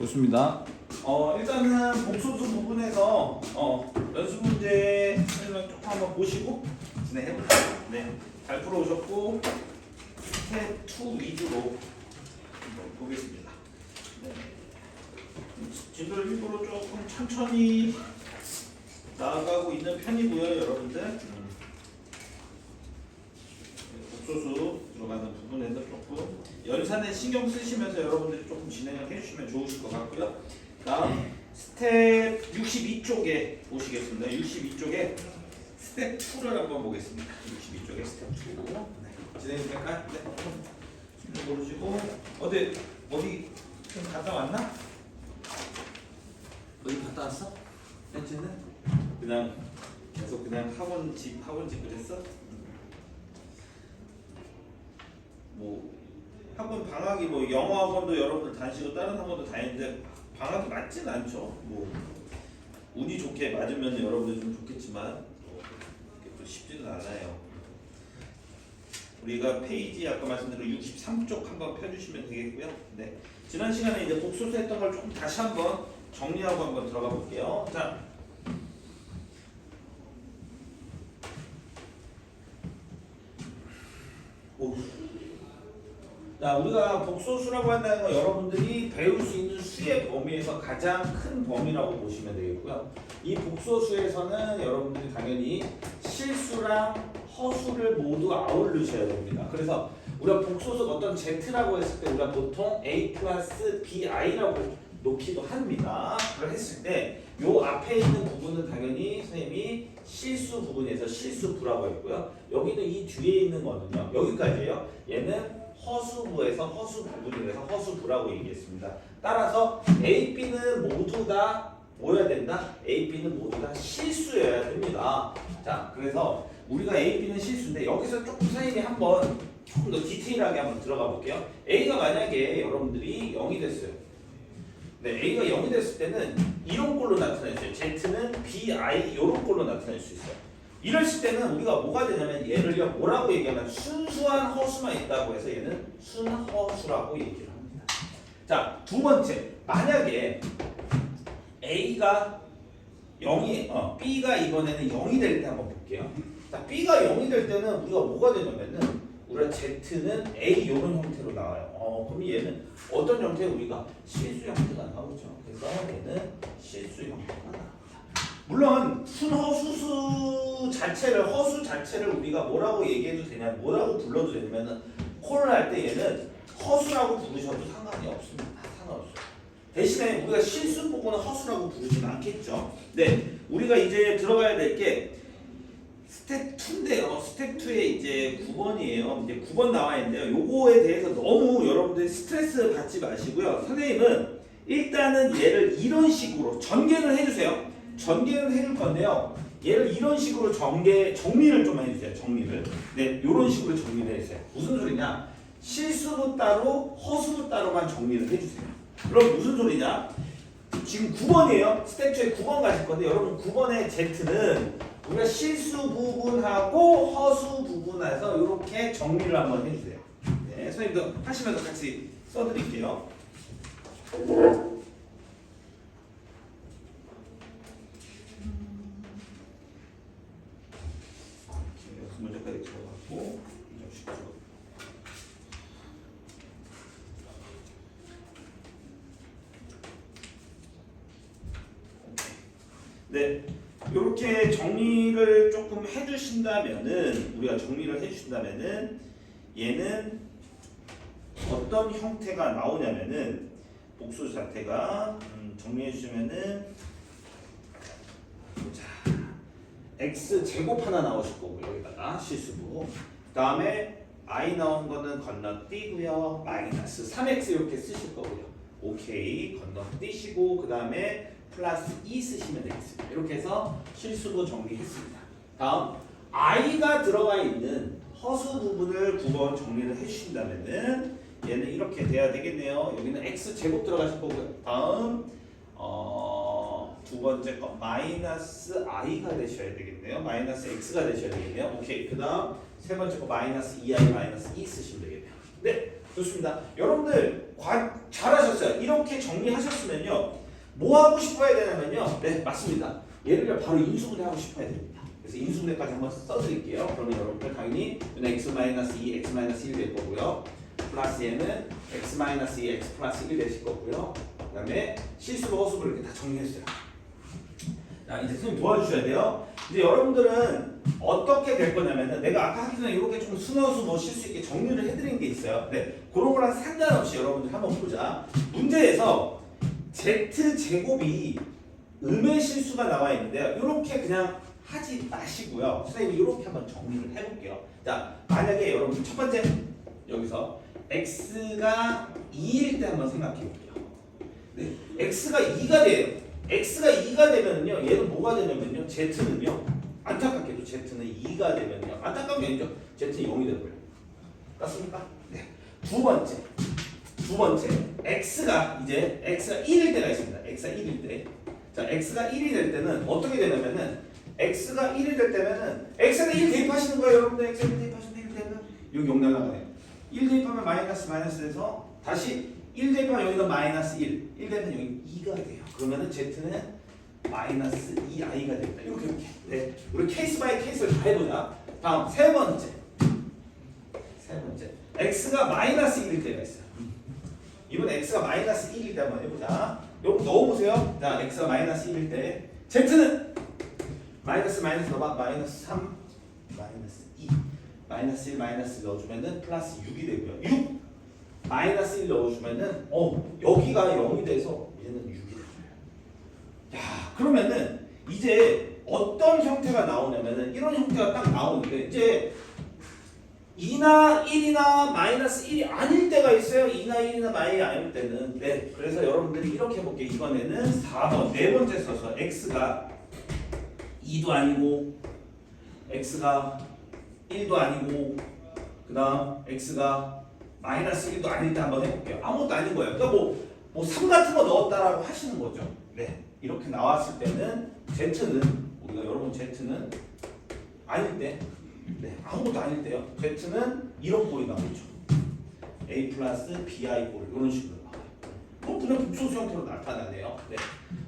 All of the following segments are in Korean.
좋습니다. 일단은 복소수 부분에서 연습 문제 조금 한번 보시고 진행해볼게요. 네, 잘 풀어오셨고 스텝 2 위주로 한번 보겠습니다. 네. 진도를 일부러 조금 천천히 나아가고 있는 편이고요, 여러분들. 복소수 들어가는 부분에서 조금 연산에 신경 쓰시면서 여러분들이 조금 진행을 해주시면 좋으실 것 같고요. 다음 스텝 62쪽에 보시겠습니다. 62쪽에 스텝 2를 한번 보겠습니다. 62쪽에 스텝 2. 네. 진행될까요? 네. 숨 고르시고 어디 좀 갔다 왔나? 어디 갔다 왔어? 현지는? 그냥 계속 그냥 학원집 그랬어? 뭐 학원 방학이 뭐 영어 학원도 여러분들 다니시고 다른 학원도 다니는데 방학이 맞진 않죠. 뭐 운이 좋게 맞으면 여러분들 좀 좋겠지만 또 쉽지는 않아요. 우리가 페이지 아까 말씀드린 63쪽 한번 펴주시면 되겠고요. 네, 지난 시간에 이제 복소수 했던 걸 조금 다시 한번 정리하고 한번 들어가 볼게요. 자. 자, 우리가 복소수라고 한다는 건 여러분들이 배울 수 있는 수의 범위에서 가장 큰 범위라고 보시면 되겠고요. 이 복소수에서는 여러분들이 당연히 실수랑 허수를 모두 아우르셔야 됩니다. 그래서 우리가 복소수가 어떤 Z라고 했을 때 우리가 보통 A 플러스 BI라고 놓기도 합니다. 그걸 했을 때 요 앞에 있는 부분은 당연히 선생님이 실수 부분에서 실수부라고 했고요. 여기는 이 뒤에 있는 거는요. 여기까지예요. 얘는 허수부에서 허수부분에서 허수부라고 얘기했습니다. 따라서 A, B는 모두 다 뭐여야 된다? A, B는 모두 다 실수여야 됩니다. 자, 그래서 우리가 A, B는 실수인데 여기서 조금 선생님이 한번 조금 더 디테일하게 한번 들어가 볼게요. A가 만약에 여러분들이 0이 됐어요. 네, A가 0이 됐을 때는 이런 꼴로 나타낼 수 있어요. Z는 BI 이런 꼴로 나타낼 수 있어요. 이랬을 때는 우리가 뭐가 되냐면 얘를요 뭐라고 얘기하면 순수한 허수만 있다고 해서 얘는 순허수라고 얘기를 합니다. 자, 두 번째, 만약에 A가 0이 B가 이번에는 0이 될 때 한번 볼게요. 자, B가 0이 될 때는 우리가 뭐가 되냐면은 우리가 Z는 A 이런 형태로 나와요. 그럼 얘는 어떤 형태? 우리가 실수 형태가 나오죠. 그래서 얘는 실수 형태가 나옵니다. 물론 순허수수 자체를 허수 자체를 우리가 뭐라고 얘기해도 되냐, 뭐라고 불러도 되냐면은 콜을 할 때 얘는 허수라고 부르셔도 상관이 없습니다. 상관없어요. 대신에 우리가 실수 부분은 허수라고 부르지는 않겠죠. 네, 우리가 이제 들어가야 될 게 스텝 2인데요. 스텝 2에 이제 9번이에요. 이제 9번 나와 있는데요. 요거에 대해서 너무 여러분들이 스트레스 받지 마시고요. 선생님은 일단은 얘를 이런 식으로 전개를 해주세요. 전개를 해줄 건데요. 얘를 이런 식으로 정리를 좀 해주세요. 정리를. 네, 이런 식으로 정리를 해주세요. 무슨 소리냐? 실수부 따로, 허수부 따로만 정리를 해주세요. 그럼 무슨 소리냐? 지금 9번이에요. 스텝 2에 9번 가실 건데 여러분 9번의 Z는 우리가 실수 부분하고 허수 부분에서 이렇게 정리를 한번 해주세요. 네, 선생님도 하시면서 같이 써드릴게요. 문제까지 들어갔고 네, 이렇게 정리를 조금 해주신다면은 우리가 정리를 해주신다면은 얘는 어떤 형태가 나오냐면은 복수 자태가 정리해주시면은 자. x 제곱 하나 나오실 거고 여기다가 실수부 다음에 i 나온 거는 건너뛰고요 마이너스 3x 이렇게 쓰실 거고요. 오케이 건너뛰시고 그 다음에 플러스 2 쓰시면 되겠습니다. 이렇게 해서 실수부 정리했습니다. 다음 i가 들어가 있는 허수 부분을 9번 정리를 해주신다면은 얘는 이렇게 돼야 되겠네요. 여기는 x 제곱 들어가실 거고요. 다음 두 번째 거 마이너스 i가 되셔야 되겠네요. 마이너스 x가 되셔야 되겠네요. 오케이. 그 다음 세 번째 거 마이너스 2i 마이너스 2 쓰시면 되겠네요. 네. 좋습니다. 여러분들 잘하셨어요. 이렇게 정리하셨으면요. 뭐 하고 싶어야 되냐면요. 네, 맞습니다. 얘를 바로 인수분해 하고 싶어야 됩니다. 그래서 인수분해까지 한번 써드릴게요. 그러면 여러분들 당연히 x-2, x-1 될 거고요. 플러스 얘는 x-2, x 플러스 1 되실 거고요. 그 다음에 실수로 허수를 이렇게 다 정리했어요. 자, 이제 선생님 도와주셔야 돼요. 이제 여러분들은 어떻게 될 거냐면은 내가 아까 하기 전에 이렇게 좀 순어수 뭐 쉴 수 있게 정리를 해드린 게 있어요. 네, 그런 거랑 상관없이 여러분들 한번 보자. 문제에서 z제곱이 음의 실수가 나와 있는데요. 이렇게 그냥 하지 마시고요. 선생님이 이렇게 한번 정리를 해볼게요. 자, 만약에 여러분 첫 번째 여기서 x가 2일 때 한번 생각해 볼게요. 네, x가 2가 돼요. x가 2가 되면요, 얘는 뭐가 되냐면요, z는요, 안타깝게도 z는 2가 되면요, 안타까운 게 아니죠. z는 0이 되고요. 맞습니까? 네. 두 번째, x가 1일 때가 있습니다. x가 1일 때. 자, x가 1이 될 때는 어떻게 되냐면은 x가 1이 될 때면은 x에다 1 대입하시는 거예요, 여러분들. x에다 1 대입하시면 1 되면 여기 0 날라가네요. 1 대입하면 마이너스 돼서 다시 1 대입하면 여기가 마이너스 1 대입하면 여기 2가 돼요. 그러면은 z는 마이너스 2i가 됩니다. 이렇게. 네. 우리 케이스 바이 케이스를 다 해보자. 다음 세 번째. x가 마이너스 1일 때가 있어요. 이번 x가 마이너스 1일 때 한번 해보자. 요거 넣어보세요. 자, x가 마이너스 1일 때 z는 마이너스 넣어봐. 마이너스 3, 마이너스 2, 마이너스 1, 마이너스 넣어주면은 플러스 6이 되고요. 6, 마이너스 1 넣어주면은 여기가 0이 돼서 얘는 6이 돼요. 야, 그러면은 이제 어떤 형태가 나오냐면은 이런 형태가 딱 나오는데 이제 2나 1이나 마이너스 1이 아닐 때가 있어요. 2나 1이나 마이너스 아닐 때는. 네, 그래서 여러분들이 이렇게 해볼게요. 이번에는 4번 네 번째 써서 x가 2도 아니고 x가 1도 아니고 그 다음 x가 마이너스 1도 아닐 때 한번 해볼게요. 아무것도 아닌 거예요. 그러니까 뭐 3 같은 거 넣었다라고 하시는 거죠. 네, 이렇게 나왔을 때는 z는 우리가 여러분 z는 아닐 때, 네, 아무것도 아닐 때요. z는 이런 꼴이 나오죠. a 플러스 bi 꼴 이런 식으로 나와요. 그냥 복소수 형태로 나타나네요. 네,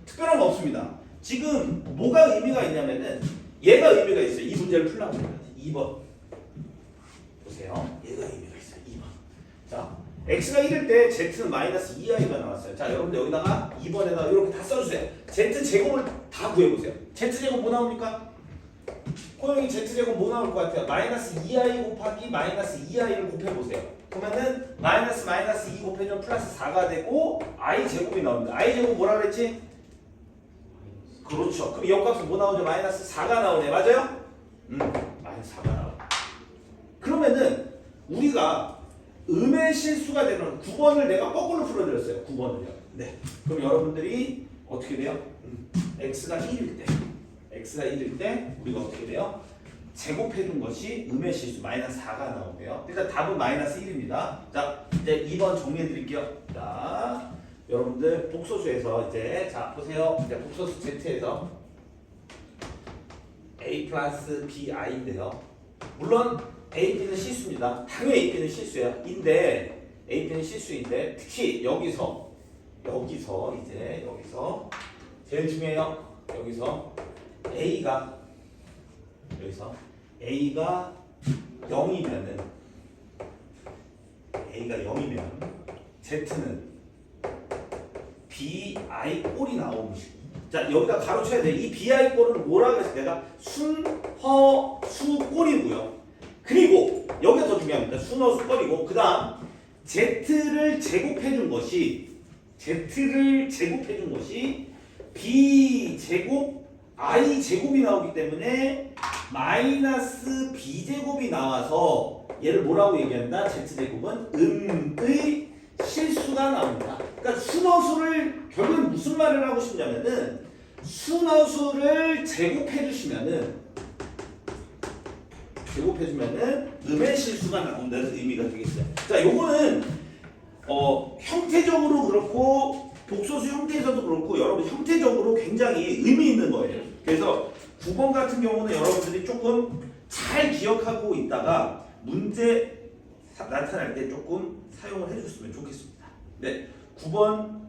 특별한 거 없습니다. 지금 뭐가 의미가 있냐면은 얘가 의미가 있어요. 이 문제를 풀라고 해요. 2번 보세요. 얘가 의미가 있어요. 2번. 자, x가 1일 때 z는 마이너스 2i가 나왔어요. 자, 여러분들 여기다가 2번에다가 이렇게 다 써주세요. z제곱을 다 구해보세요. z제곱 뭐 나옵니까? 호영이 z제곱 뭐 나올 것 같아요? 마이너스 2i 곱하기 마이너스 2i를 곱해보세요. 그러면은 마이너스 2 곱해주면 플러스 4가 되고 i 제곱이 나옵니다. i 제곱 뭐라 그랬지? 그렇죠. 그럼 이 역값은 뭐 나오죠? 마이너스 4가 나오네. 맞아요? 마이너스 4가 나와. 그러면은 우리가 음의 실수가 되는 9번을 내가 거꾸로 풀어드렸어요. 9번을요. 네. 그럼 여러분들이 어떻게 돼요? x가 1일 때 우리가 어떻게 돼요? 제곱해준 것이 음의 실수 마이너스 4가 나오고요. 일단 답은 마이너스 1입니다. 자, 이제 2번 정리해드릴게요. 자, 여러분들 복소수에서 이제 자 보세요. 이제 복소수 z에서 a 플러스 bi인데요. 물론 a, b는 실수입니다. 당연히 a, b는 실수예요. a, b는 실수인데 특히 여기서 제일 중요해요. 여기서 a가 0이면 z는 bi 꼴이 나오는 식. 자, 여기다 가로쳐야 돼. 이 bi 꼴은 뭐라고 했을 때가 순허수 꼴이고요. 그리고 여기가 더 중요합니다. 순허수 꼴이고 그 다음 z를 제곱해준 것이 b 제곱 i 제곱이 나오기 때문에 마이너스 b 제곱이 나와서 얘를 뭐라고 얘기한다? z제곱은 음의 실수가 나옵니다. 그러니까 순허수를 결국은 무슨 말을 하고 싶냐면은 순허수를 제곱해주시면은 음의 실수가 나온다는 의미가 되겠어요. 자, 요거는 형태적으로 그렇고 복소수 형태에서도 그렇고 여러분 형태적으로 굉장히 의미 있는 거예요. 그래서 9번 같은 경우는 여러분들이 조금 잘 기억하고 있다가 문제 나타날 때 조금 사용을 해줬으면 좋겠습니다. 네, 9번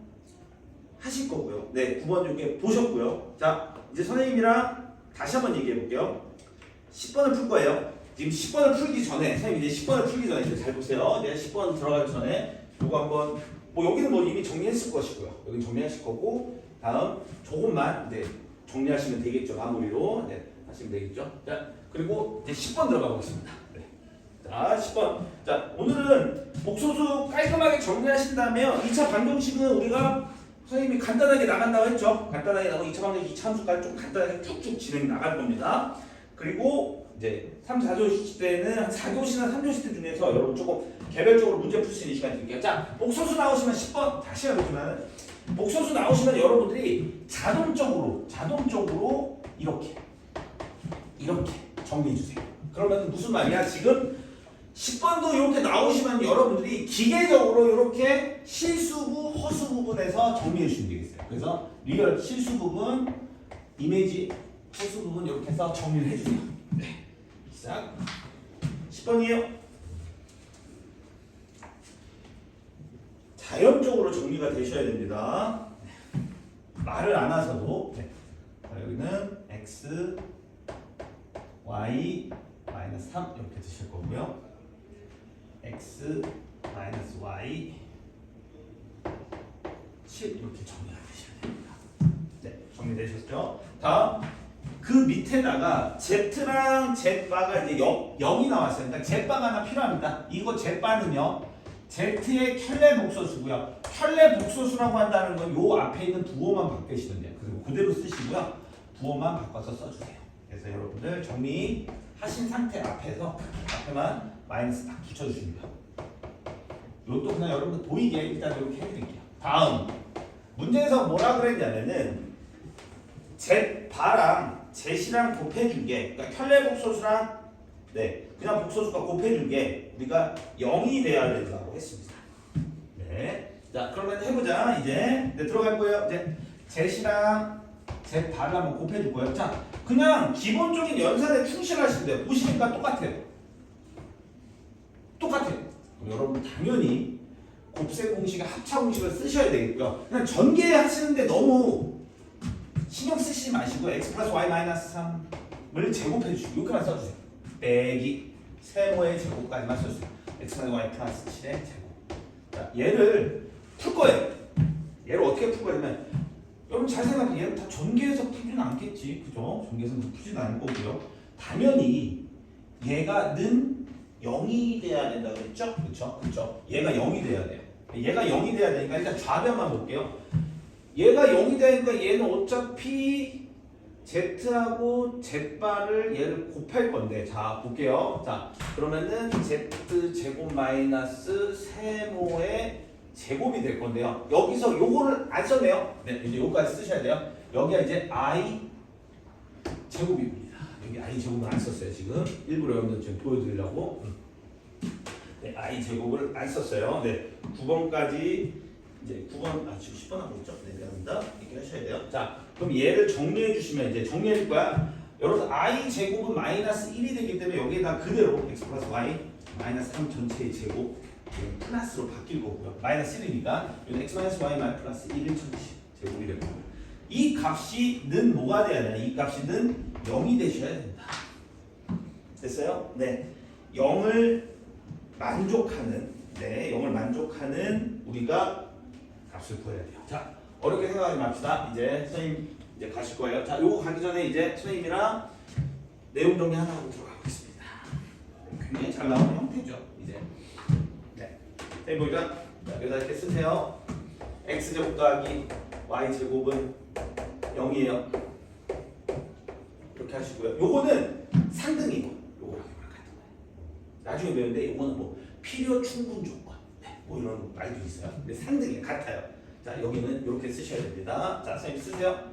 하실 거고요. 네, 9번 이렇게 보셨고요. 자, 이제 선생님이랑 다시 한번 얘기해 볼게요. 10번을 풀 거예요. 지금 10번을 풀기 전에, 선생님 이제 10번을 풀기 전에 이제 잘 보세요. 이제 10번 들어가기 전에 요거 한번 뭐 여기는 뭐 이미 정리했을 것이고요. 여기 정리하실 거고 다음 조금만 이제 정리하시면 되겠죠. 마무리로 네, 하시면 되겠죠. 자, 그리고 이제 10번 들어가 보겠습니다. 네. 자, 10번. 자, 오늘은 복소수 깔끔하게 정리하신다면 2차 방정식은 우리가 선생님이 간단하게 나간다고 했죠. 간단하게 나가고 2차 방정식 2차 함수까지 좀 간단하게 쭉쭉 진행 나갈 겁니다. 그리고 이제 3, 4교시 때는 한 4교시나 3교시 때 중에서 여러분 조금 개별적으로 문제 풀 수 있는 시간 드릴게요. 자, 복소수 나오시면 10번 다시 해보지만 복소수 나오시면 여러분들이 자동적으로 이렇게 정리해 주세요. 그러면 무슨 말이야? 지금 10번도 이렇게 나오시면 여러분들이 기계적으로 이렇게 실수부, 허수 부분에서 정리해 주시면 되겠어요. 그래서 리얼 실수 부분, 이미지 허수 부분 이렇게 해서 정리를 해주세요. 네. 시작. 10번이에요. 자연적으로 정리가 되셔야 됩니다. 말을 안 하셔도. 네. 자, 여기는 x, y, 마이너스 3 이렇게 드실 거고요. x, 마이너스 y, 7 이렇게 정리가 되셔야 됩니다. 네, 정리되셨죠? 다음. 그 밑에다가 Z랑 Z바가 이제 0이 나왔어요. 그러니까 Z바가 하나 필요합니다. 이거 Z바는요, Z의 켤레 복소수고요. 켤레 복소수라고 한다는 건 요 앞에 있는 부호만 바꾸시면 돼요. 그리고 그대로 쓰시고요. 부호만 바꿔서 써주세요. 그래서 여러분들 정리하신 상태 앞에만 마이너스 딱 붙여주시면 돼요. 이것도 그냥 여러분들 보이게 일단 이렇게 해드릴게요. 다음 문제에서 뭐라 그랬냐면은 Z바랑 Z이랑 곱해준 게, 그러니까 켤레 복소수랑 네 그냥 복소수가 곱해준 게 우리가 0이 돼야 된다고 했습니다. 네, 자 그러면 해보자. 이제 네, 들어갈 거예요. 이제 Z이랑 Z바를 한번 곱해줄 거예요. 자, 그냥 기본적인 연산에 충실하시면 돼요. 보시니까 똑같아요. 똑같아요. 여러분 당연히 곱셈 공식의 합차 공식을 쓰셔야 되겠고요. 그냥 전개하시는데 너무 신경 쓰시지 마시고 x 플러스 y 마이너스 3을 제곱해 주시고 이렇게만 써주세요. 빼기 세모의 제곱까지만 써주세요. x 플러스 y 플러스 7의 제곱. 자, 얘를 풀 거예요. 얘를 어떻게 풀 거냐면 여러분 잘 생각해. 얘는 다 전개해서 풀지는 않겠지. 그죠? 전개해서 풀지는 않을 거고요. 당연히 얘가 는 0이 돼야 된다고 그랬죠? 그렇죠? 얘가 0이 돼야 돼요. 얘가 0이 돼야 되니까 일단 좌변만 볼게요. 얘가 0이 되니까 얘는 어차피 Z하고 Z바를 얘를 곱할 건데, 자 볼게요. 자 그러면은 Z 제곱 마이너스 세모의 제곱이 될 건데요. 여기서 요거를 안 썼네요. 네, 이제 요거까지 쓰셔야 돼요. 여기가 이제 I 제곱입니다. 여기 I 제곱을 안 썼어요. 지금 일부러 여러분들 지금 보여드리려고. 네, I 제곱을 안 썼어요. 네, 9번까지. 이제 9번, 지금 10번 하고 있죠? 네, 미안합니다. 이렇게 하셔야 돼요. 자, 그럼 얘를 정리해 주시면 이제 정리할 거야. 여러분, I 제곱은 마이너스 1이 되기 때문에 여기에다 그대로 x 플러스 y 마이너스 3 전체의 제곱 플러스로 바뀔 거고요. 마이너스 1이니까 여기 x 마이너스 y 마이너스 플러스 1 전체 제곱이 되고, 이 값이 는 뭐가 돼야 되나? 이 값이 는 0이 되셔야 된다. 됐어요? 네, 0을 만족하는, 네, 0을 만족하는 우리가 값을 구해야 돼요. 자, 어렵게 생각하지 맙시다. 이제 선생님 이제 가실 거예요. 자, 요거 가기 전에 이제 선생님이랑 내용 정리 하나 하고 들어가겠습니다. 굉장히 잘 나오는 형태죠. 이제 네, 선생님 보니까 여기다 이렇게 쓰세요. x 제곱 더하기 y 제곱은 0이에요. 이렇게 하시고요. 요거는 상등이고, 요거랑 같은 거예요. 나중에 배우는데 요거는 뭐 필요 충분 조건, 네, 뭐 이런 말도 있어요. 근데 상등이 같아요. 자, 여기는 이렇게 쓰셔야 됩니다. 자, 선생님 쓰세요.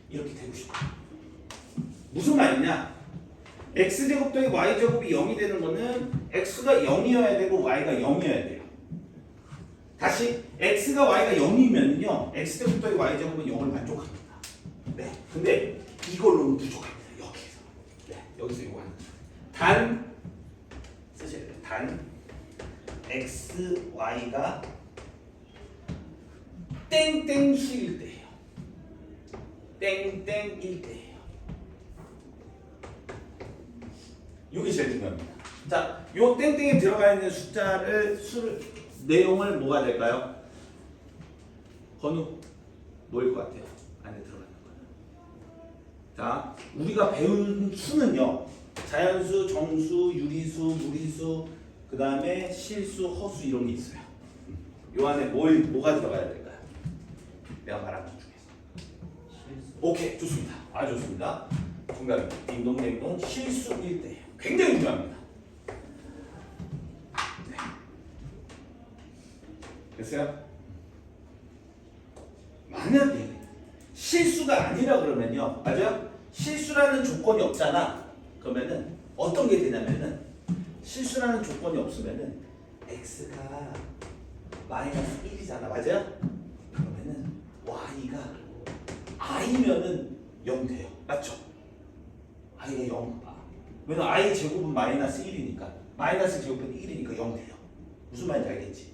이렇게 되고 싶어요. 무슨 말이냐? x제곱 더하기 y제곱이 0이 되는 거는 x가 0이어야 되고 y가 0이어야 돼요. 다시 x가 y가 0이면요 x제곱 더하기 y제곱은 0을 만족합니다. 네, 근데 이걸로는 부족합니다. 여기에서. 네, 여기서 이거 하는 거예요. 단 쓰셔야 돼요. 단 x, y가 땡땡 수일 때예요. 땡땡일 때예요. 이게 제일 중요합니다. 자, 요 땡땡에 들어가 있는 숫자를 내용을 뭐가 될까요? 건우 뭐일 것 같아요? 안에 들어가는 거는. 자, 우리가 배운 수는요. 자연수, 정수, 유리수, 무리수, 그 다음에 실수, 허수 이런 게 있어요. 요 안에 뭐가 들어가야 될까요? 내가 말한 것 중에서. 실수. 오케이, 좋습니다. 아주 좋습니다. 정답입니다. 딩동댕동 실수일 때예요. 굉장히 중요합니다. 네. 됐어요? 만약에 실수가 아니라 그러면요, 맞아요? 실수라는 조건이 없잖아. 그러면은 어떤 게 되냐면은 실수라는 조건이 없으면은 x가 마이너스 1이잖아, 맞아요? 그러면은 y가 i면은 0 돼요, 맞죠? i가 0. 왜냐면 i 제곱은 마이너스 1이니까 마이너스 제곱은 1이니까 0 돼요. 무슨 말인지 알겠지?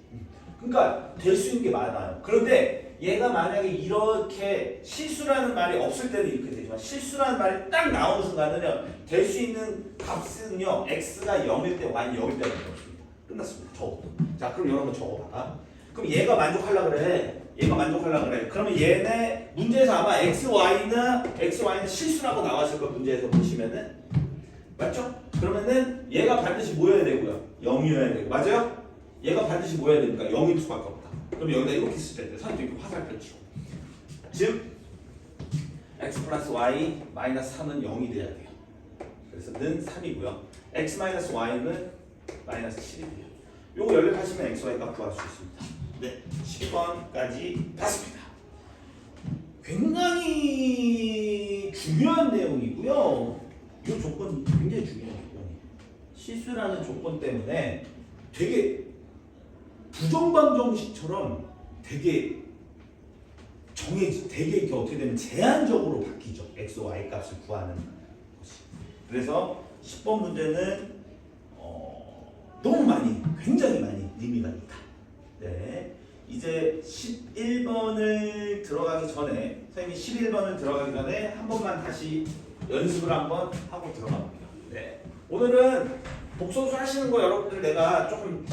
그러니까 될 수 있는 게 많아요. 그런데 얘가 만약에 이렇게 실수라는 말이 없을 때는 이렇게 되지만 실수라는 말이 딱 나오는 순간은요, 될 수 있는 값은요, x가 0일 때 y는 0일 때밖에 없습니다. 끝났습니다. 적어도. 자, 그럼 여러분 적어봐. 그럼 얘가 만족하려고 그래. 얘가 만족하려고 그래. 그러면 얘네 문제에서 아마 xy는 실수라고 나왔을 거예요. 문제에서 보시면은. 맞죠? 그러면은 얘가 반드시 뭐여야 되고요? 0이어야 되고. 맞아요? 얘가 반드시 뭐여야 되니까 0일 수밖에 없다. 그럼 여기다 이렇게 쓸 때 선생님 이렇게 화살표 치고. 즉 x 플러스 y 마이너스 3은 0이 돼야 돼요. 그래서 는 3이고요. x 마이너스 y는 마이너스 7이 돼요. 요거 연립하시면 x, y가 구할 수 있습니다. 네, 10번까지 봤습니다. 굉장히 중요한 내용이고요. 이 조건 굉장히 중요해요. 실수라는 조건 때문에 되게 부정방정식처럼 되게 되게 이렇게 어떻게 되면 제한적으로 바뀌죠. x, y 값을 구하는 것이. 그래서 10번 문제는 너무 많이, 굉장히 많이 의미가 있다. 네, 이제 11번을 들어가기 전에 선생님이 11번을 들어가기 전에 한 번만 다시 연습을 한번 하고 들어가 볼게요. 네, 오늘은 복소수 하시는 거 여러분들 내가 조금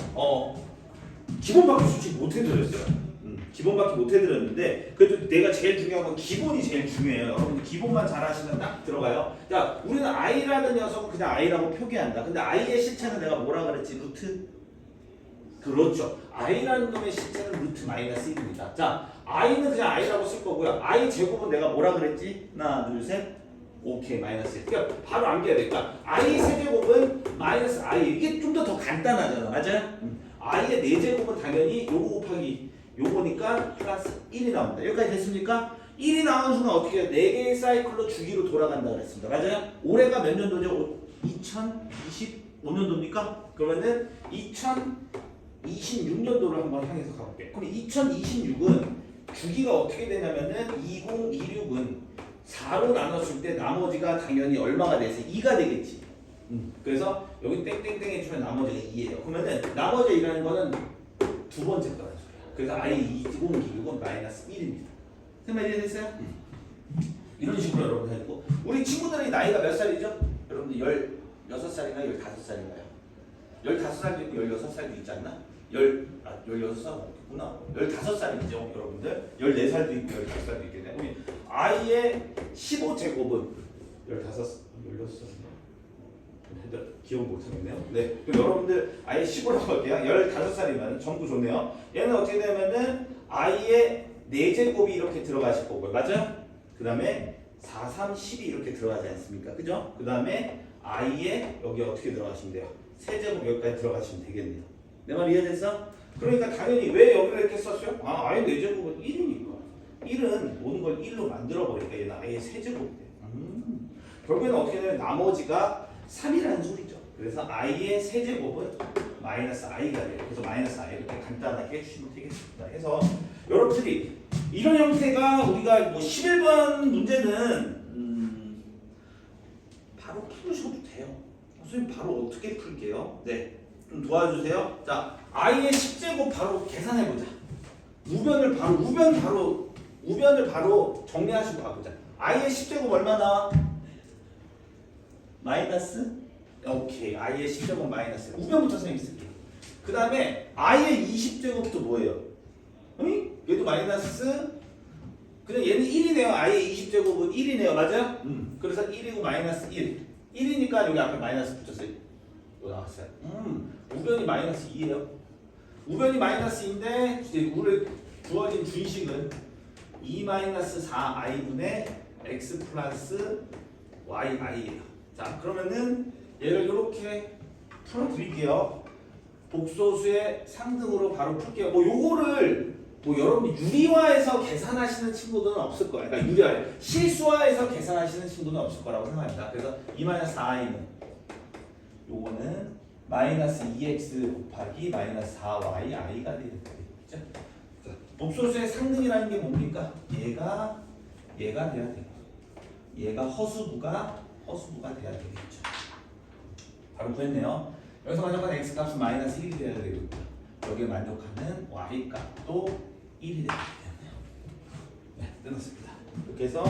기본밖에 솔직히 못 해드렸어요. 기본밖에 못 해드렸는데 그래도 내가 제일 중요한 건 기본이 제일 중요해요. 여러분 기본만 잘 하시면 딱 들어가요. 자, 우리는 i라는 녀석은 그냥 i라고 표기한다. 근데 i의 실체는 내가 뭐라 그랬지? 루트? 그렇죠. i라는 놈의 실체는 루트 마이너스 1입니다. 자, i는 그냥 i라고 쓸 거고요. i 제곱은 내가 뭐라 그랬지? 하나, 둘, 셋. 오케이, 마이너스 1. 그러니까 바로 암기해야 되니까 i 세제곱은 마이너스 i. 이게 좀 더 간단하잖아. 맞아요? i의 4제곱은 당연히 요거 곱하기 요거니까 플러스 1이 나옵니다. 여기까지 됐습니까? 1이 나오는 순간 어떻게 해요? 4개의 사이클로 주기로 돌아간다 그랬습니다. 맞아요? 올해가 몇 년도죠? 2025년도입니까? 그러면은 2026년도를 한번 향해서 가볼게요. 그럼 2026은 주기가 어떻게 되냐면은 2026은 4로 나눴을 때 나머지가 당연히 얼마가 돼서 2가 되겠지. 그래서 여기 땡땡땡 해주면 나머지가 2예요. 그러면은 나머지라는 거는 두 번째 거라는 소리야. 그래서 아예 2026은 마이너스 1입니다. 생각 이해됐어요? 이런 식으로 여러분 해주고 우리 친구들이 나이가 몇 살이죠? 여러분들 16살인가요? 15살인가요? 15살도 있고 16살도 있지 않나? 16살 없겠구나. 15살이죠 여러분들. 14살도 있고 15살도 있겠네. 우리 아이의 15제곱은 16살 기억 못하겠네요. 네, 그럼 여러분들 아이 15라고 할게요. 15살이면 전부 좋네요. 얘는 어떻게 되면은 아이의 4제곱이 이렇게 들어가실 거고요. 맞아요? 그 다음에 4, 3, 10이 이렇게 들어가지 않습니까? 그죠? 그 다음에 i의 여기 어떻게 들어가시면 돼요? 세제곱 여기까지 들어가시면 되겠네요. 내 말 이해됐어? 그러니까 당연히 왜 여기를 이렇게 썼어요? 아, i의 4제곱은 1이니까. 1은 모든 걸 1로 만들어버리니까 얘는 i의 세제곱이 돼요. 결국에는 어떻게 되면 나머지가 3이라는 소리죠. 그래서 i의 세제곱은 마이너스 i가 돼요. 그래서 마이너스 i 이렇게 간단하게 해주시면 되겠습니다. 해서 여러분들이 이런 형태가 우리가 뭐 11번 문제는 바로 풀으셔도 돼요. 선생님 바로 어떻게 풀게요? 네, 좀 도와주세요. 자, i의 10제곱 바로 계산해보자. 우변을 바로 정리하시고 가보자. i의 10제곱 얼마 나와? 마이너스? 오케이, i의 10제곱 마이너스. 우변부터 선생님 쓸게요. 그 다음에 i의 20제곱도 뭐예요? 응? 얘도 마이너스? 그냥 얘는 1이네요. i의 20제곱은 1이네요. 맞아요? 그래서 1이고 마이너스 1. 1이니까 여기 앞에 마이너스 붙였어요. 이거 나왔어요. 우변이 마이너스 2예요. 우변이 마이너스인데 이제 우리 주어진 준식은 2-4i분의 x 플러스 yi예요. 자, 그러면은 얘를 이렇게 풀어드릴게요. 복소수의 상등으로 바로 풀게요. 뭐 요거를 뭐 여러분 유리화해서 계산하시는 친구들은 없을 거예요. 그러니까 유리화, 실수화해서 계산하시는 친구는 없을 거라고 생각합니다. 그래서 2-4i는 요거는 마이너스 2x 곱하기 마이너스 4y i가 되겠죠. 복소수의 상등이라는 게 뭡니까? 얘가 돼야 돼요. 얘가 허수부가 돼야 되겠죠. 바로 구했네요. 여기서 만족하는 x 값은 마이너스 1이 돼야 되고요. 여기에 만족하는 y 값도 1이 되겠네요. 네, 끝났습니다. 이렇게 해서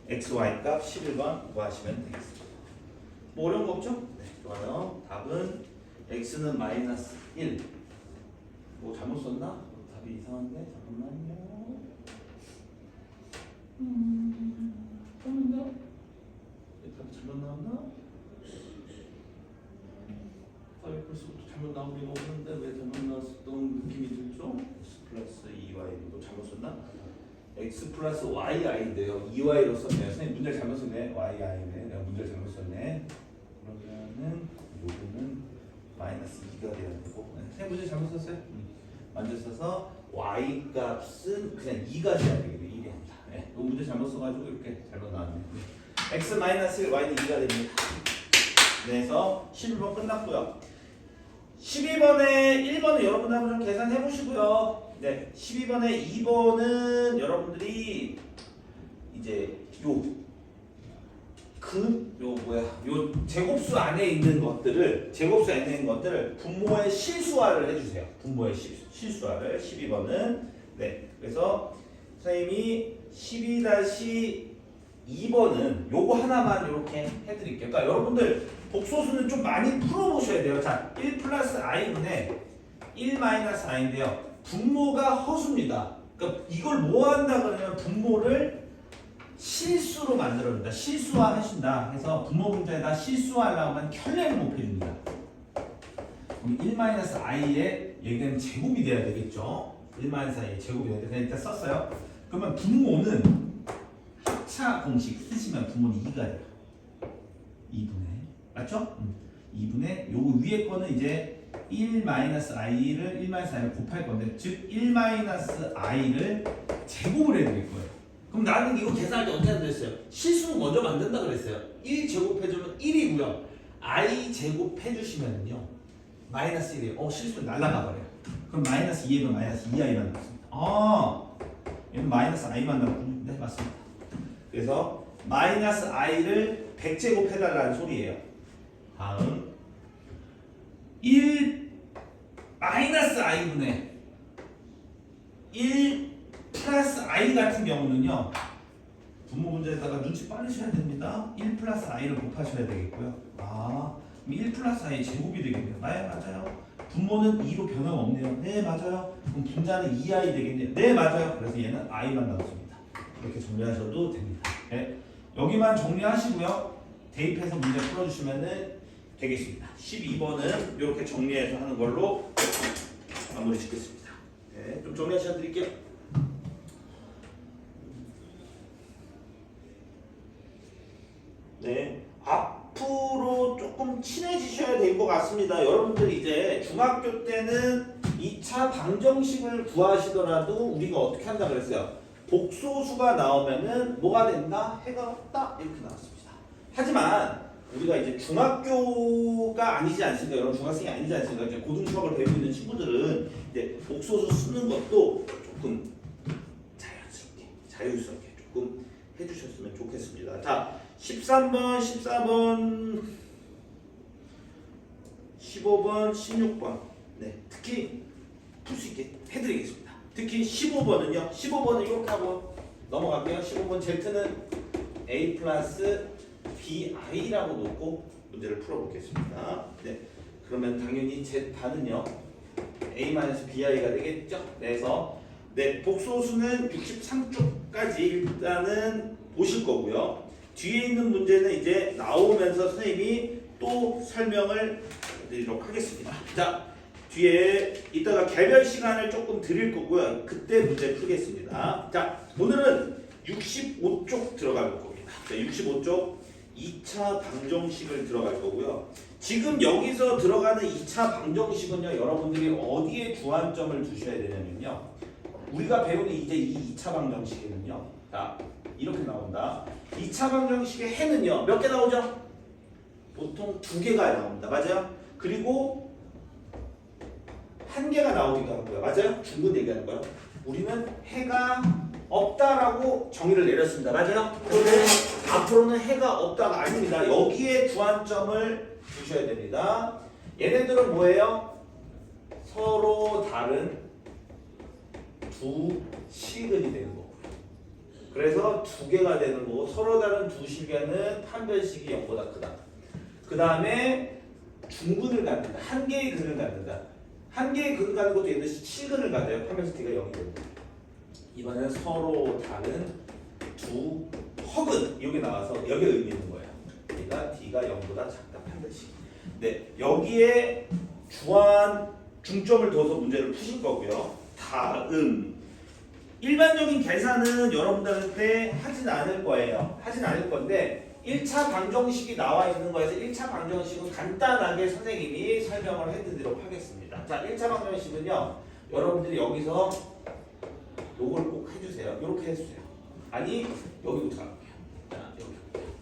x, y 값 11번 구하시면 되겠습니다. 뭐 어려운 거 없죠? 네, 좋아요. 답은 x는 마이너스 1. 뭐 잘못 썼나? 답이 이상한데? 잠깐만요. 잠깐만요. 답이 잘못 나왔나? 파이 플러스부터 잘못 나온 게 없는데 왜 잘못 나왔던 느낌이 들죠? x 플러스 2y도 잘못 썼나? x 플러스 yi인데요. 2y로 썼네요. 선생님 문제를 잘못 썼네. yi네. 내가 문제를 잘못 썼네. 그러면은 요거는 마이너스 2가 돼야 되고. 네. 선생님 문제 잘못 썼어요? 먼저 써서 y 값은 그냥 2가 돼야 되겠네요. 1이 아니라. 네. 이 문제 잘못 써가지고 이렇게 잘못 나왔네요. 네. x 마이너스 1, y는 2가 됩니다. 그래서 11번 끝났고요. 12번에 1번은 여러분들 한번 좀 계산해 보시고요. 네, 12번에 2번은 여러분들이 이제 요 제곱수 안에 있는 것들을 분모의 실수화를 해주세요. 분모의 실수화를 12번은 네, 그래서 선생님이 12-2번은 요거 하나만 이렇게 해드릴게요. 그러니까 여러분들 복소수는 좀 많이 풀어보셔야 돼요. 자, 1 플러스 i분의 1 마이너스 i인데요. 분모가 허수입니다. 그러니까 이걸 뭐 한다 그러면 분모를 실수로 만들어줍니다. 실수화 하신다 해서 분모 문제에다 실수하려고 하면 켤레를 못 펴줍니다. 그럼 1 마이너스 i의 얘기는 제곱이 돼야 되겠죠. 1 마이너스 i의 제곱이 돼야 되겠죠. 일단 썼어요. 그러면 분모는 합차 공식 쓰시면 분모는 2가 돼요. 2분의 맞죠? 2분의 요거 위에 거는 이제 1-i를 1-i를 곱할 건데 즉 1-i를 제곱을 해드릴 거예요. 그럼 나는 이거 계산할 때 어떻게 한다 했어요? 실수는 먼저 만든다 그랬어요. 1 제곱해주면 1이고요. i 제곱해주시면요 마이너스 1이에요. 실수는 날라가 버려요. 그럼 마이너스 2에는 마이너스 2i만 남습니다. 얘는 마이너스 i만 남고 네 맞습니다. 그래서 마이너스 i를 100제곱 해달라는 소리예요. 다음 1 마이너스 i분의 1 플러스 i 같은 경우는요 분모 문제에다가 눈치 빠르셔야 됩니다. 1 플러스 i를 곱하셔야 되겠고요. 그럼 1 플러스 i 제곱이 되겠네요. 맞아요. 분모는 2로 변화가 없네요. 네 맞아요. 그럼 분자는 2i 되겠네요. 네 맞아요. 그래서 얘는 i만 나왔습니다. 이렇게 정리하셔도 됩니다. 네. 여기만 정리하시고요. 대입해서 문제 풀어주시면은 되겠습니다. 12번은 이렇게 정리해서 하는 걸로 마무리 짓겠습니다. 네, 좀 정리하셔 드릴게요. 네, 앞으로 조금 친해지셔야 될 것 같습니다. 여러분들이 이제 중학교 때는 2차 방정식을 구하시더라도 우리가 어떻게 한다 그랬어요? 복소수가 나오면은 뭐가 된다? 해가 없다? 이렇게 나왔습니다. 하지만 우리가 이제 중학교가 아니지 않습니까? 여러분 중학생이 아니지 않습니까? 이제 고등수학을 배우고 있는 친구들은 이제 복소수 쓰는 것도 조금 자유스럽게 조금 해주셨으면 좋겠습니다. 자, 13번, 14번 15번, 16번. 네, 특히 풀 수 있게 해드리겠습니다. 특히 15번은요. 15번은 이렇게 하고 넘어갈게요. 15번 Z는 A 플러스 BI라고 놓고 문제를 풀어보겠습니다. 네, 그러면 당연히 Z반은요. A 마이너스 BI가 되겠죠. 그래서 네, 복소수는 63쪽까지 일단은 보실 거고요. 뒤에 있는 문제는 이제 나오면서 선생님이 또 설명을 드리도록 하겠습니다. 자, 뒤에 이따가 개별 시간을 조금 드릴 거고요. 그때 문제 풀겠습니다. 자, 오늘은 65쪽 들어갈 겁니다. 자, 65쪽 2차 방정식을 들어갈 거고요. 지금 여기서 들어가는 2차 방정식은요. 여러분들이 어디에 주안점을 두셔야 되냐면요. 우리가 배우는 이제 이 2차 방정식에는요. 자, 이렇게 나온다. 2차 방정식의 해는요. 몇 개 나오죠? 보통 2개가 나옵니다. 맞아요? 그리고 1개가 나오기도 하고요. 맞아요? 중근 얘기하는 거예요. 우리는 해가 없다라고 정의를 내렸습니다. 맞아요? 그런데 앞으로는 해가 없다가 아닙니다. 여기에 주안점을 두셔야 됩니다. 얘네들은 뭐예요? 서로 다른 두 실근이 되는 거고요. 그래서 2개가 되는 거고 서로 다른 두 실근은 판별식이 0보다 크다. 그 다음에 중근을 갖는다. 1개의 근을 갖는다. 1개의 근을 갖는 것도 얘는 실근을 가져요. 판별식 D가 0이 됩니다. 이번에는 서로 다른 두 허근 여기 나와서 여기 의미 있는 거예요. D가 0보다 작다. 판별식. 네, 여기에 주안 중점을 둬서 문제를 푸실 거고요. 다음 일반적인 계산은 여러분들한테 하진 않을 거예요. 하진 않을 건데 1차 방정식이 나와 있는 거에서 1차 방정식은 간단하게 선생님이 설명을 해드리도록 하겠습니다. 자, 1차 방정식은요. 여러분들이 여기서 요걸 꼭 해주세요. 이렇게 해주세요. 아니 여기부터 갈게요. 자, 여기 갈게요.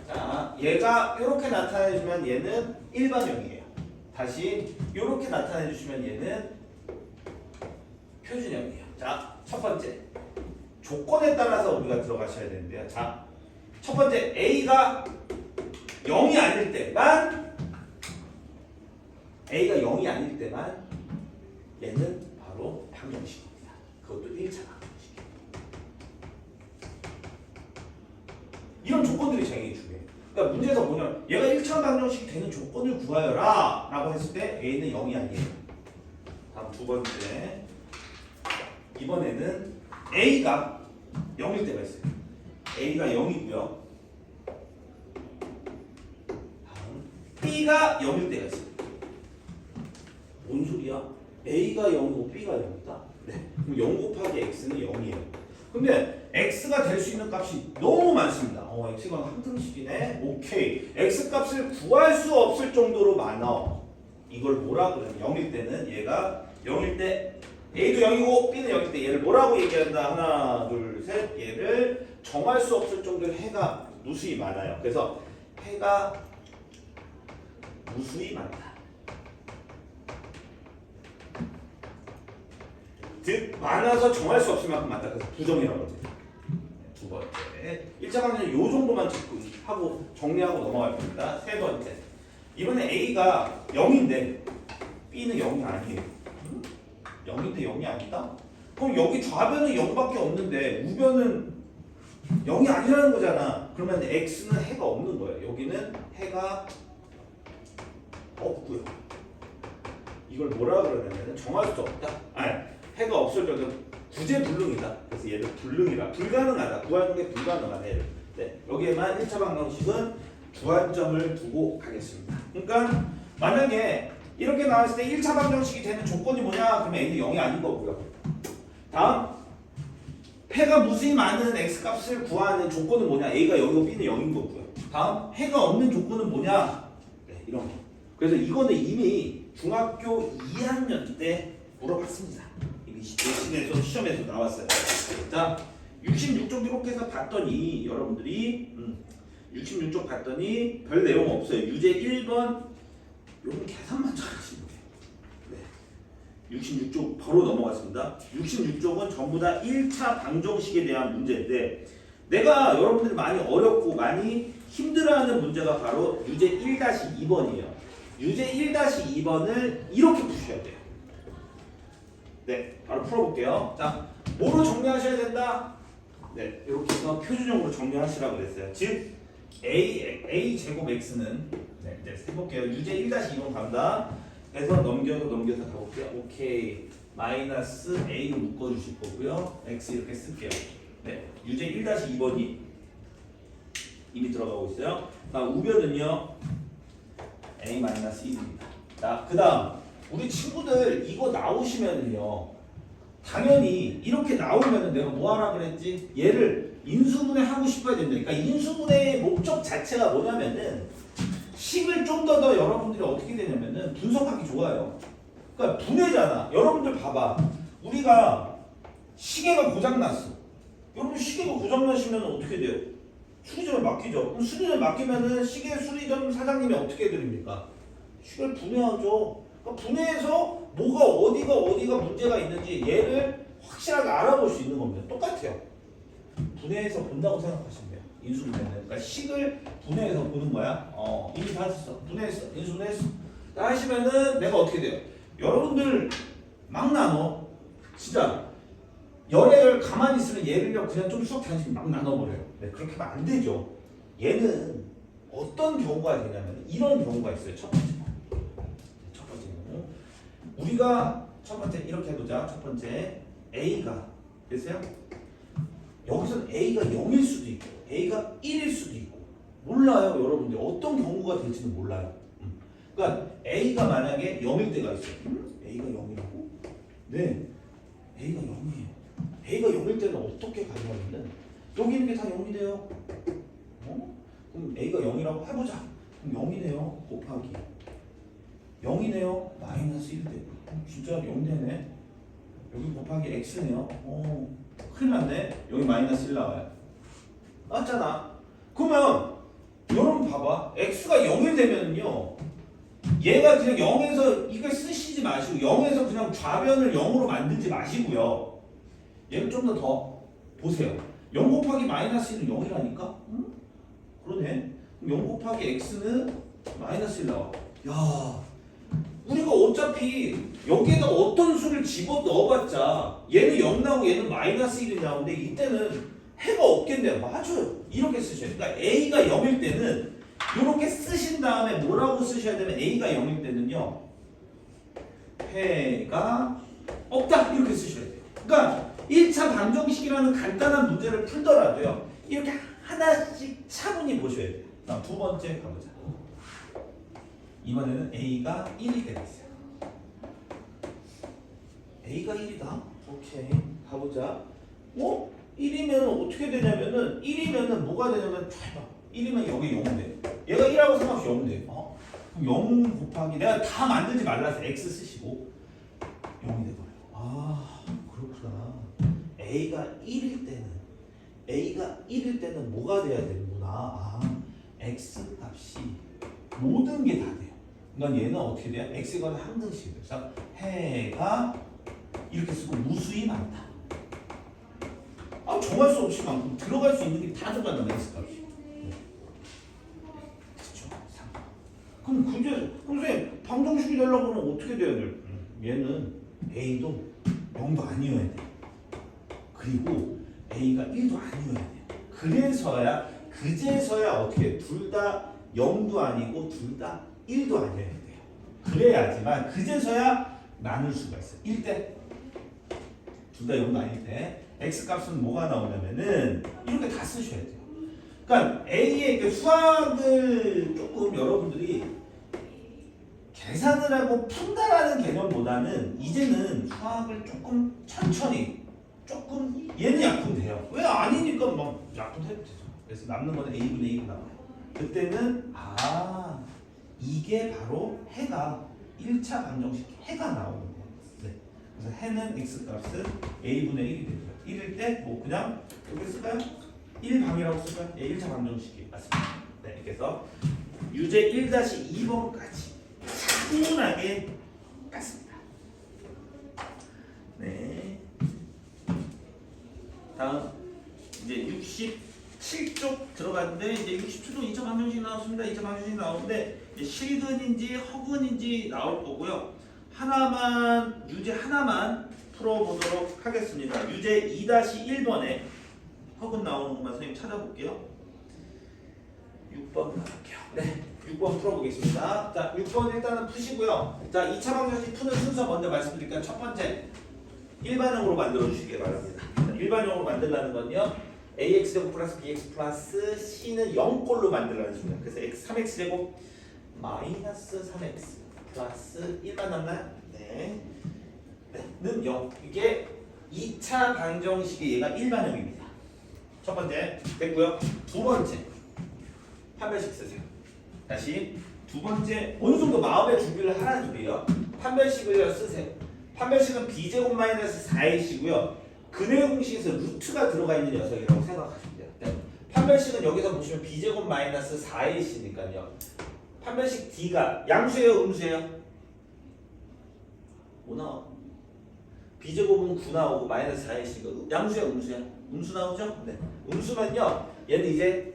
자, 얘가 이렇게 나타내주면 얘는 일반형이에요. 다시 이렇게 나타내주시면 얘는 표준형이에요. 자, 첫 번째 조건에 따라서 우리가 들어가셔야 되는데요. 자, 첫 번째 A가 0이 아닐 때만 얘는 바로 방정식입니다. 그것도 1차 방정식. 이런 조건들이 굉장히 중요해요. 그러니까 문제에서 뭐냐면 얘가 1차 방정식이 되는 조건을 구하여라 라고 했을 때 A는 0이 아니에요. 다음 두 번째 이번에는 A가 0일 때가 있어요. A가 0이고요. 다음 B가 0일 때가 있어요. 뭔 소리야? A가 0이고 B가 0이다? 네. 그럼 0 곱하기 X는 0이에요. 근데 X가 될 수 있는 값이 너무 많습니다. X가 한 등식이네? 오케이. X 값을 구할 수 없을 정도로 많아. 이걸 뭐라 그러냐? 0일 때는 얘가 0일 때 A도 0이고 B는 0일 때 얘를 뭐라고 얘기한다? 하나, 둘, 셋. 얘를 정할 수 없을 정도로 해가 무수히 많아요. 그래서 해가 무수히 많다. 즉 많아서 정할 수 없을 만큼 많다. 그래서 부정이라고 하죠. 두 번째 1차 방정식 요 정도만 하고 정리하고 넘어갈 겁니다. 세 번째 이번에 A가 0인데 B는 0이 아니에요. 0인데 0이 아니다? 그럼 여기 좌변은 0밖에 없는데 우변은 0이 아니라는 거잖아. 그러면 X는 해가 없는 거예요. 여기는 해가 없고요. 이걸 뭐라 그러냐면 정할 수 없다. 아니, 해가 없을 정도 구제불능이다. 그래서 얘를 불능이라 불가능하다. 구하는 게 불가능하다. 네, 여기에만 1차 방정식은 주안점을 두고 가겠습니다. 그러니까 만약에 이렇게 나왔을 때 1차 방정식이 되는 조건이 뭐냐? 그러면 A는 0이 아닌 거고요. 다음 해가 무수히 많은 X값을 구하는 조건은 뭐냐? A가 0이고 B는 0인 거고요. 다음 해가 없는 조건은 뭐냐? 네, 이런 거. 그래서 이거는 이미 중학교 2학년 때 물어봤습니다. 이미 시험에서 나왔어요. 자, 66쪽 이렇게 해서 봤더니 여러분들이 66쪽 봤더니 별 내용 없어요. 유제 1번 요건 계산만 잘하시면 돼요. 네. 66쪽 바로 넘어갔습니다. 66쪽은 전부 다 1차 방정식에 대한 문제인데 내가 여러분들이 많이 어렵고 많이 힘들어하는 문제가 바로 유제 1-2번이에요. 유제 1-2번을 이렇게 푸셔야 돼요. 네, 바로 풀어볼게요. 자, 뭐로 정리하셔야 된다? 네, 이렇게 해서 표준형으로 정리하시라고 그랬어요. 즉, a 제곱 x는 네, 이제 해볼게요. 유제 1-2번 간다. 해서 넘겨서 가볼게요. 오케이. 마이너스 a로 묶어주실 거고요. x 이렇게 쓸게요. 네, 유제 1-2번이 이미 들어가고 있어요. 다음 우변은요. a-1입니다. 자, 그 다음 우리 친구들 이거 나오시면은요. 당연히 이렇게 나오면은 내가 뭐 하라 그랬지? 얘를 인수분해 하고 싶어야 된다니까. 인수분해의 목적 자체가 뭐냐면은 식을 좀 더 여러분들이 어떻게 되냐면은 분석하기 좋아요. 그러니까 분해잖아. 여러분들 봐봐. 우리가 시계가 고장났어. 여러분 시계가 고장나시면 어떻게 돼요? 수리점에 맡기죠. 그럼 수리점에 맡기면은 시계 수리점 사장님이 어떻게 해드립니까? 시계를 분해하죠. 그러니까 분해해서 뭐가 어디가 문제가 있는지 얘를 확실하게 알아볼 수 있는 겁니다. 똑같아요. 분해해서 본다고 생각하시면 돼요. 인수분해는. 그러니까 식을 분해해서 보는 거야. 이미 다 했어. 분해했어. 인수분해했어. 하시면은 내가 어떻게 돼요? 여러분들 막 나눠. 진짜 열애를 가만히 있으면 얘를요 그냥 좀 수업 단식막 나눠버려요. 네, 그렇게 하면 안 되죠. 얘는 어떤 경우가 되냐면 이런 경우가 있어요. 첫 번째 경우. 우리가 첫 번째 이렇게 해보자. 첫 번째 A가 됐어요? 여기서는 A가 0일 수도 있고 A가 1일 수도 있고 몰라요. 여러분들 어떤 경우가 될지는 몰라요. 그러니까 A가 만약에 0일 때가 있어요. A가 0이라고? 네, A가 0이에요. A가 0일 때는 어떻게 가져가냐면 여기 있는 게 다 0이 돼요. 그럼 A가 0이라고 해보자. 그럼 0이네요. 곱하기 0이네요. 마이너스 1 되고 진짜 0 되네. 여기 곱하기 X네요. 큰일 났네. 여기 마이너스 1 나와요. 맞잖아. 그러면 여러분 봐봐. X가 0이 되면요 얘가 그냥 0에서 이걸 쓰시지 마시고 0에서 그냥 좌변을 0으로 만들지 마시고요. 얘를 좀 더 보세요. 0 곱하기 마이너스 1은 0이라니까? 그러네. 그럼 0 곱하기 x는 마이너스 1 나와. 야, 우리가 어차피 여기에다 어떤 수를 집어 넣어봤자 얘는 0 나오고 얘는 마이너스 1이 나오는데 이때는 해가 없겠네요. 맞아요. 이렇게 쓰셔야 돼요. 그러니까 a가 0일 때는 이렇게 쓰신 다음에 뭐라고 쓰셔야 되면 a가 0일 때는요. 해가 없다. 이렇게 쓰셔야 돼요. 그러니까 1차 방정식이라는 간단한 문제를 풀더라도요. 이렇게 하나씩 차분히 보셔야 돼요. 다음 두 번째 가보자. 이번에는 A가 1이 되겠어요. A가 1이다. 오케이. 가보자. 1이면 어떻게 되냐면은 1이면은 뭐가 되냐면 잘 봐. 1이면 여기 0 돼. 얘가 1하고 상관없이 0 돼. 그럼 0 곱하기 내가 다 만들지 말라서 X 쓰시고 0이 돼버려. 그렇구나. A가 1일 때는 뭐가 돼야 되는구나. X 값이 모든 게 다 돼요. 그러니까 얘는 어떻게 돼요? X가 항등식이 돼요. 그래서 해가 이렇게 쓰고 무수히 많다. 정할 수 없이 많고 들어갈 수 있는 게 다 들어간다. X 값이. 그렇죠. 그럼 선생님 방정식이 되려고 하면 어떻게 돼야 돼요? 얘는 A도 0도 아니어야 돼. 그리고 A가 1도 아니어야 돼요. 그제서야 어떻게 둘 다 0도 아니고 둘 다 1도 아니어야 돼요. 그래야지만 그제서야 나눌 수가 있어요. 1대 둘 다 0도 아닐 때 X 값은 뭐가 나오냐면은 이렇게 다 쓰셔야 돼요. 그러니까 A의 수학을 조금 여러분들이 계산을 하고 푼다라는 개념보다는 이제는 수학을 조금 천천히 조금 얘는 약분돼요. 왜 아니니까 막 약분해도 되죠. 그래서 남는 거는 A분의 2가 나와요. 그때는 이게 바로 해가 1차 방정식 해가 나오는 거예요. 네. 그래서 해는 X값은 A분의 1이 되고요. 1일 때 뭐 그냥 이렇게 쓸까요? 1방이라고 쓸까요? 1차 방정식이 맞습니다. 네, 그래서 유제 1-2번까지 차분하게 깠습니다. 네. 다음 이제 67쪽 들어갔는데 이제 67쪽 2차 방정식 나왔습니다. 2차 방정식 나오는데 실근인지 허근인지 나올 거고요. 하나만 유제 하나만 풀어보도록 하겠습니다. 유제 2-1번에 허근 나오는 것만 선생님 찾아볼게요. 6번 나갈게요. 네, 6번 풀어보겠습니다. 자, 6번 일단은 푸시고요. 자, 2차 방정식 푸는 순서 먼저 말씀드릴게요. 첫 번째, 일반형으로 만들어 주시기 바랍니다. 자, 일반형으로 만들라는 건요. ax제곱 플러스 bx 플러스 c는 0꼴로 만들라는 식입니다. 그래서 x 3x제곱 마이너스 3x 플러스 1만 남나요? 네. 는 0. 이게 2차 방정식의 얘가 일반형입니다. 첫 번째 됐고요. 두 번째 판별식 쓰세요. 다시 두 번째 어느 정도 마음의 준비를 하라는 소리예요. 판별식을 쓰세요. 판별식은 b제곱 마이너스 4x이고요. 근의 공식에서 루트가 들어가 있는 녀석이라고 생각하시면 돼요. 네. 판별식은 여기서 보시면 b제곱 마이너스 4x니까요. 판별식 d가 양수예요, 음수예요? 뭐 나와? b제곱은 9 나오고 마이너스 4x가 양수야, 음수야? 음수 나오죠? 네. 음수면요, 얘는 이제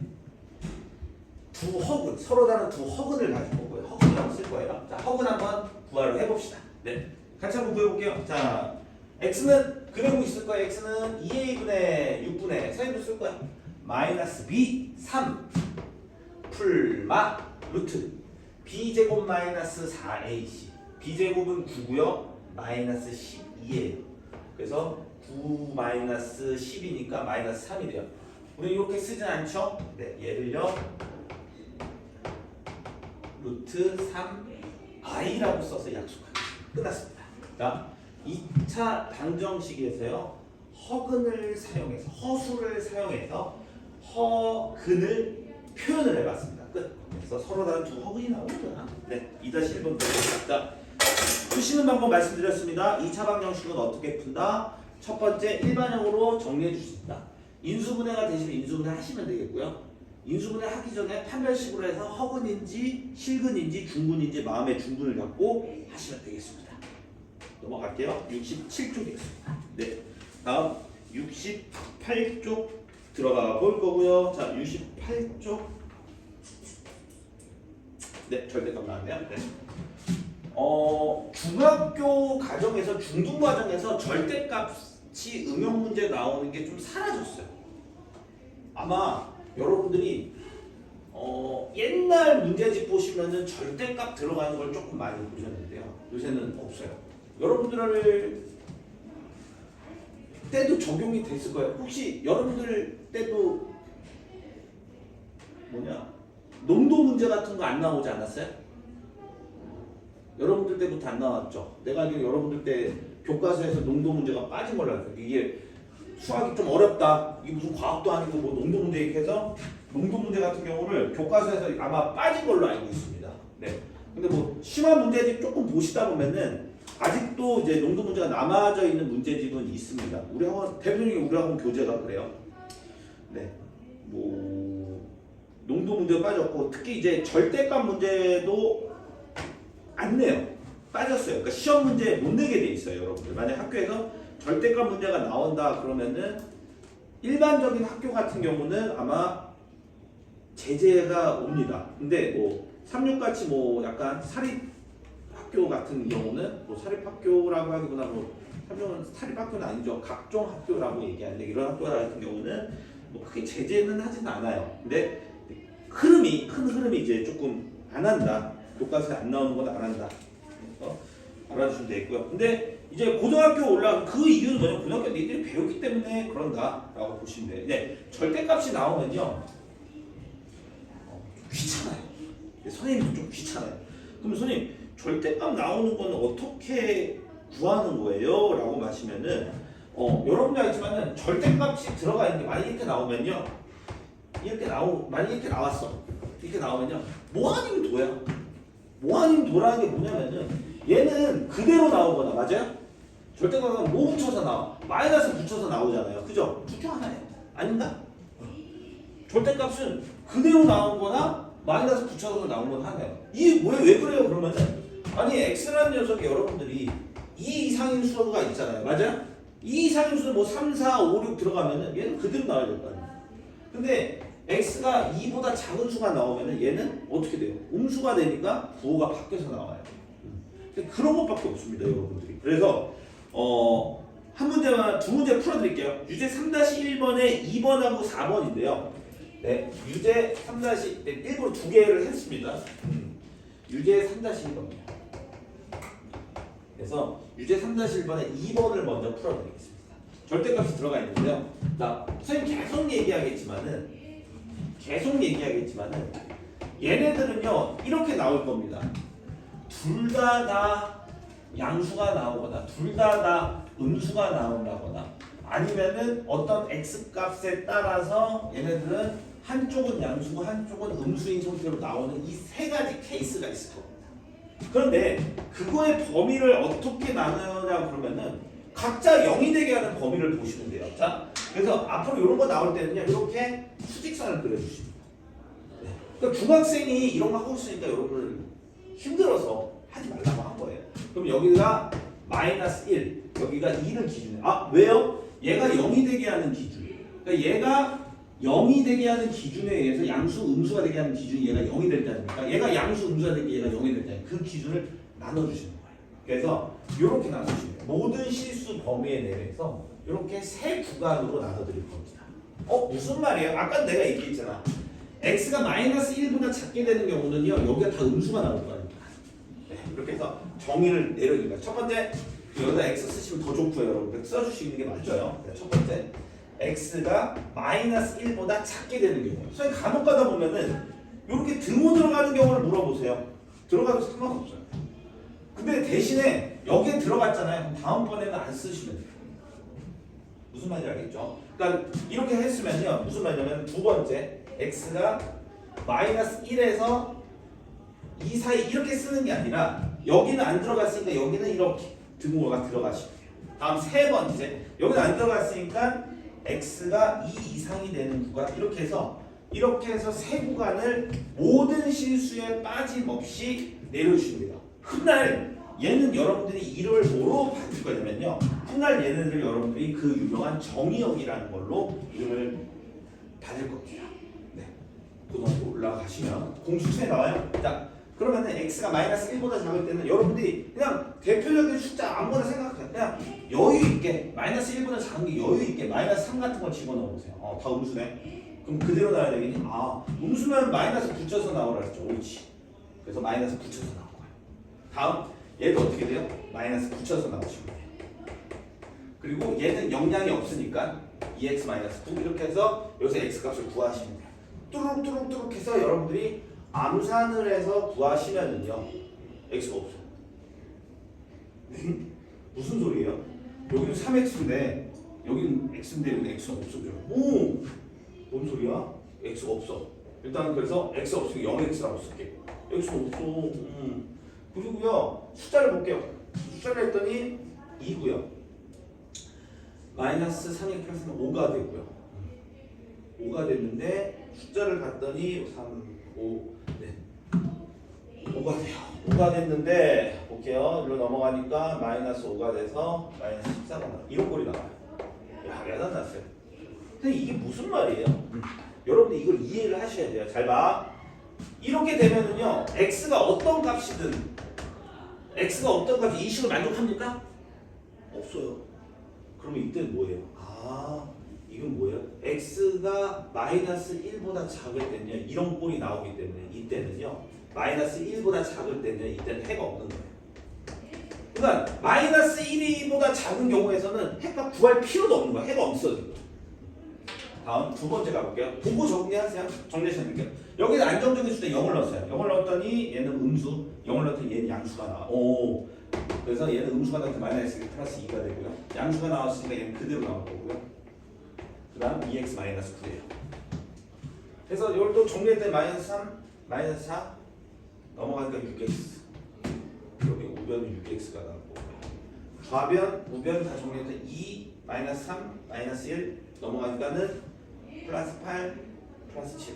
두 허근, 서로 다른 두 허근을 가진 거고요. 허근이라고 쓸 거예요. 자, 허근 한번 구하러 해봅시다. 네. 같이 한번 구해볼게요. 자, x는 그래고 있을 거예요. x는 2a분의 6분의 선생님도 쓸 거야. 마이너스 b 3 풀마 루트 b제곱 마이너스 4ac b제곱은 9고요. 마이너스 12예요. 그래서 9 마이너스 10이니까 마이너스 3이 돼요. 우리 이렇게 쓰진 않죠? 네, 얘를요. 루트 3i라고 써서 약속합니다. 끝났습니다. 자, 2차 방정식에서요. 허근을 사용해서 허수를 사용해서 허근을 표현을 해봤습니다. 끝. 그래서 서로 다른 두 허근이 나오는구나. 네, 2-1번 자, 푸시는 방법 말씀드렸습니다. 2차 방정식은 어떻게 푼다? 첫 번째 일반형으로 정리해 주신다. 인수분해가 되시면 인수분해 하시면 되겠고요. 인수분해 하기 전에 판별식으로 해서 허근인지 실근인지 중근인지 마음의 중근을 갖고 하시면 되겠습니다. 넘어갈게요. 67쪽이겠습니다. 네, 다음 68쪽 들어가 볼 거고요. 자, 68쪽 네, 절대값 나왔네요. 네. 중학교 과정에서 중등 과정에서 절대값이 응용 문제 나오는 게 좀 사라졌어요. 아마 여러분들이 옛날 문제집 보시면은 절대값 들어가는 걸 조금 많이 보셨는데요. 요새는 없어요. 여러분들 때도 적용이 됐을 거예요. 혹시 여러분들 때도 농도 문제 같은 거 안 나오지 않았어요? 여러분들 때부터 안 나왔죠. 내가 알기로 여러분들 때 교과서에서 농도 문제가 빠진 걸로 알고 있어요. 이게 수학이 좀 어렵다. 이게 무슨 과학도 아니고 뭐 농도 문제 이렇게 해서 농도 문제 같은 경우를 교과서에서 아마 빠진 걸로 알고 있습니다. 네. 근데 뭐 심한 문제집 조금 보시다 보면은 아직도 이제 농도 문제가 남아져 있는 문제집은 있습니다. 우리 학원 대부분 우리 학원 교재가 그래요. 네. 뭐 농도 문제 빠졌고 특히 이제 절대값 문제도 안 내요. 빠졌어요. 그러니까 시험 문제 못 내게 돼 있어요, 여러분들. 만약 학교에서 절대값 문제가 나온다 그러면은 일반적인 학교 같은 경우는 아마 제재가 옵니다. 근데 뭐 삼육같이 뭐 약간 사립 학교 같은 경우는 뭐 사립 학교라고 하기보다 뭐 삼육은 사립 학교는 아니죠. 각종 학교라고 얘기하는데 이런 학교 같은 경우는 뭐 크게 제재는 하진 않아요. 근데 큰 흐름이 이제 조금 안 한다. 교과서에 안 나오는 건 안 한다. 그래서 알아주시면 되겠고요. 근데 이제 고등학교 올라가면 그 이유는 뭐냐면 고등학교 니들이 배우기 때문에 그런다라고 보시면 돼요. 네, 절대값이 나오면요 귀찮아요. 선생님도 좀 귀찮아요. 그럼 선생님 절대값 나오는 거는 어떻게 구하는 거예요? 라고 마시면은 여러분도 알지만은 절대값이 들어가 있는 게 만약 이렇게 나오면요 만약 이렇게 나왔어. 이렇게 나오면요 뭐 아니면 도야. 뭐 아니면 도라는 게 뭐냐면은 얘는 그대로 나오거나 맞아요? 절대값은 뭐 붙여서 나와? 마이너스 붙여서 나오잖아요. 그죠? 둘 중 하나예요. 아닌가? 절대값은 그대로 나온 거나 마이너스 붙여서 나온 건 하나예요. 이게 왜 그래요? 그러면은 아니 x라는 녀석이 여러분들이 2 이상인 수가 있잖아요. 맞아요? 2 이상인 수는 뭐 3, 4, 5, 6 들어가면은 얘는 그대로 나와야 될 거 아니에요. 근데 x가 2보다 작은 수가 나오면은 얘는 어떻게 돼요? 음수가 되니까 부호가 바뀌어서 나와요. 그런 것밖에 없습니다, 여러분들이. 그래서 한 문제만 두 문제 풀어드릴게요. 유제 3-1번에 2번하고 4번인데요. 네, 유제 3- 네, 일부러 두 개를 했습니다. 유제 3-1번입니다. 그래서 유제 3-1번에 2번을 먼저 풀어드리겠습니다. 절대값이 들어가 있는데요. 나 선생님 계속 얘기하겠지만은 얘네들은요 이렇게 나올 겁니다. 둘 다 양수가 나오거나 둘 다 음수가 나온다거나 아니면은 어떤 x 값에 따라서 얘네들은 한쪽은 양수고 한쪽은 음수인 형태로 나오는 이 세 가지 케이스가 있을 겁니다. 그런데 그거의 범위를 어떻게 나누냐 그러면은 각자 0이 되게 하는 범위를 보시면 돼요. 자, 그래서 앞으로 이런 거 나올 때는요 이렇게 수직선을 그려주십니다. 네. 그러니까 중학생이 이런 거 하고 있으니까 여러분들 힘들어서 하지 말라고 한 거예요. 그럼 여기가 -1, 여기가 2를 기준이에요. 아 왜요? 얘가 0이 되게 하는 기준. 그러니까 얘가 0이 되게 하는 기준에 의해서 양수, 음수가 되게 하는 기준이 얘가 0이 될 때 아닙니까? 얘가 양수, 음수가 되게 얘가 0이 될 때 그 기준을 나눠주시는 거예요. 그래서 이렇게 나눠주시면 돼요. 모든 실수 범위에 내에서 이렇게 세 구간으로 나눠드릴 겁니다. 무슨 말이에요? 아까 내가 얘기했잖아. x가 -1보다 작게 되는 경우는요 여기가 다 음수가 나올 거 아닙니까? 네, 이렇게 해서 정의를 내려줍니다. 첫 번째 여기다 x 쓰시면 더 좋고요. 여러분들 써주시는 게 맞죠? 네, 첫 번째 x가 -1보다 작게 되는 경우. 선생님 간혹 가다 보면은 이렇게 등호 들어가는 경우를 물어보세요. 들어가도 상관없어요. 근데 대신에 여기에 들어갔잖아요. 그럼 다음번에는 안 쓰시면 돼요. 무슨 말인지 알겠죠? 그러니까 이렇게 했으면요 무슨 말이냐면 두 번째 x가 -1에서 2 사이 이렇게 쓰는 게 아니라 여기는 안 들어갔으니까 여기는 이렇게 등호가 들어가시면 돼요. 다음 세 번째 여기는 안 들어갔으니까 x가 2 이상이 되는 구간 이렇게 해서 세 구간을 모든 실수에 빠짐없이 내려주시면 돼요. 훗날 얘는 여러분들이 이를 뭐로 받을 거냐면요. 훗날 얘네들 여러분들이 그 유명한 정의역이라는 걸로 이름을 받을 겁니다. 네. 고등학교 올라가시면 공수처에 나와요. 자, 그러면은 x가 -1보다 작을 때는 여러분들이 그냥 대표적인 숫자 아무거나 생각해요. 그냥 여유 있게 -1보다 작은 게 여유 있게 -3 같은 거 집어넣어 보세요. 다 음수네. 그럼 그대로 나와야 되겠니? 음수면 마이너스 붙여서 나오라 했죠. 옳지. 그래서 마이너스 붙여서 나올 거예요. 다음 얘도 어떻게 돼요? 마이너스 붙여서 나오시면 돼요. 그리고 얘는 영향이 없으니까 2x-9 이렇게 해서 여기서 x 값을 구하시면 돼요. 뚜룩뚜룩뚜룩 해서 여러분들이 암산을 해서 구하시면은요 x가 없어요. 무슨 소리예요? 여기는 3x인데 여기는 x인데 여기는 x가 없어져요. 뭔 소리야? x가 없어. 일단 그래서 x가 없으니까 0x라고 쓸게. x가 없어. 그리고요 숫자를 볼게요. 숫자를 했더니 2고요. -3이 플러스는 5가 되고요. 5가 됐는데 숫자를 봤더니 3, 5, 네. 5가 돼요. 5가 됐는데 볼게요. 일로 넘어가니까 -5가 돼서 -14가 나와요. 이런 꼴이 나와요. 야, 야단났어요. 근데 이게 무슨 말이에요? 여러분들 이걸 이해를 하셔야 돼요. 잘 봐. 이렇게 되면은요 x가 어떤 값이든 이 식을 만족합니까? 없어요. 그러면 이때는 뭐예요? 이건 뭐예요? x가 -1보다 작을 때는요 이런 꼴이 나오기 때문에 이때는요 -1보다 작을 때는 이때는 해가 없는 거예요. 그러니까 -1보다 작은 경우에서는 해가 구할 필요도 없는 거야. 해가 없어지고. 다음 두 번째 가볼게요. 보고 정리하세요. 정리하시면 될게요. 여기서 안정적인 수에 0을 넣었어요. 0을 넣었더니 얘는 음수, 0을 넣었더니 얘는 양수가 나와. 그래서 얘는 음수가 나와서 -2가 되고요. 양수가 나왔으니까 얘는 그대로 나올 거고요. 그 다음 2x-9예요. 그래서 이걸 또 정리했더니 -3, -4 넘어가니까 6x. 여기 우변은 6x가 나올 거고요. 좌변, 우변 다 정리했더니 2, -3, -1 넘어가니까는 +8, +7.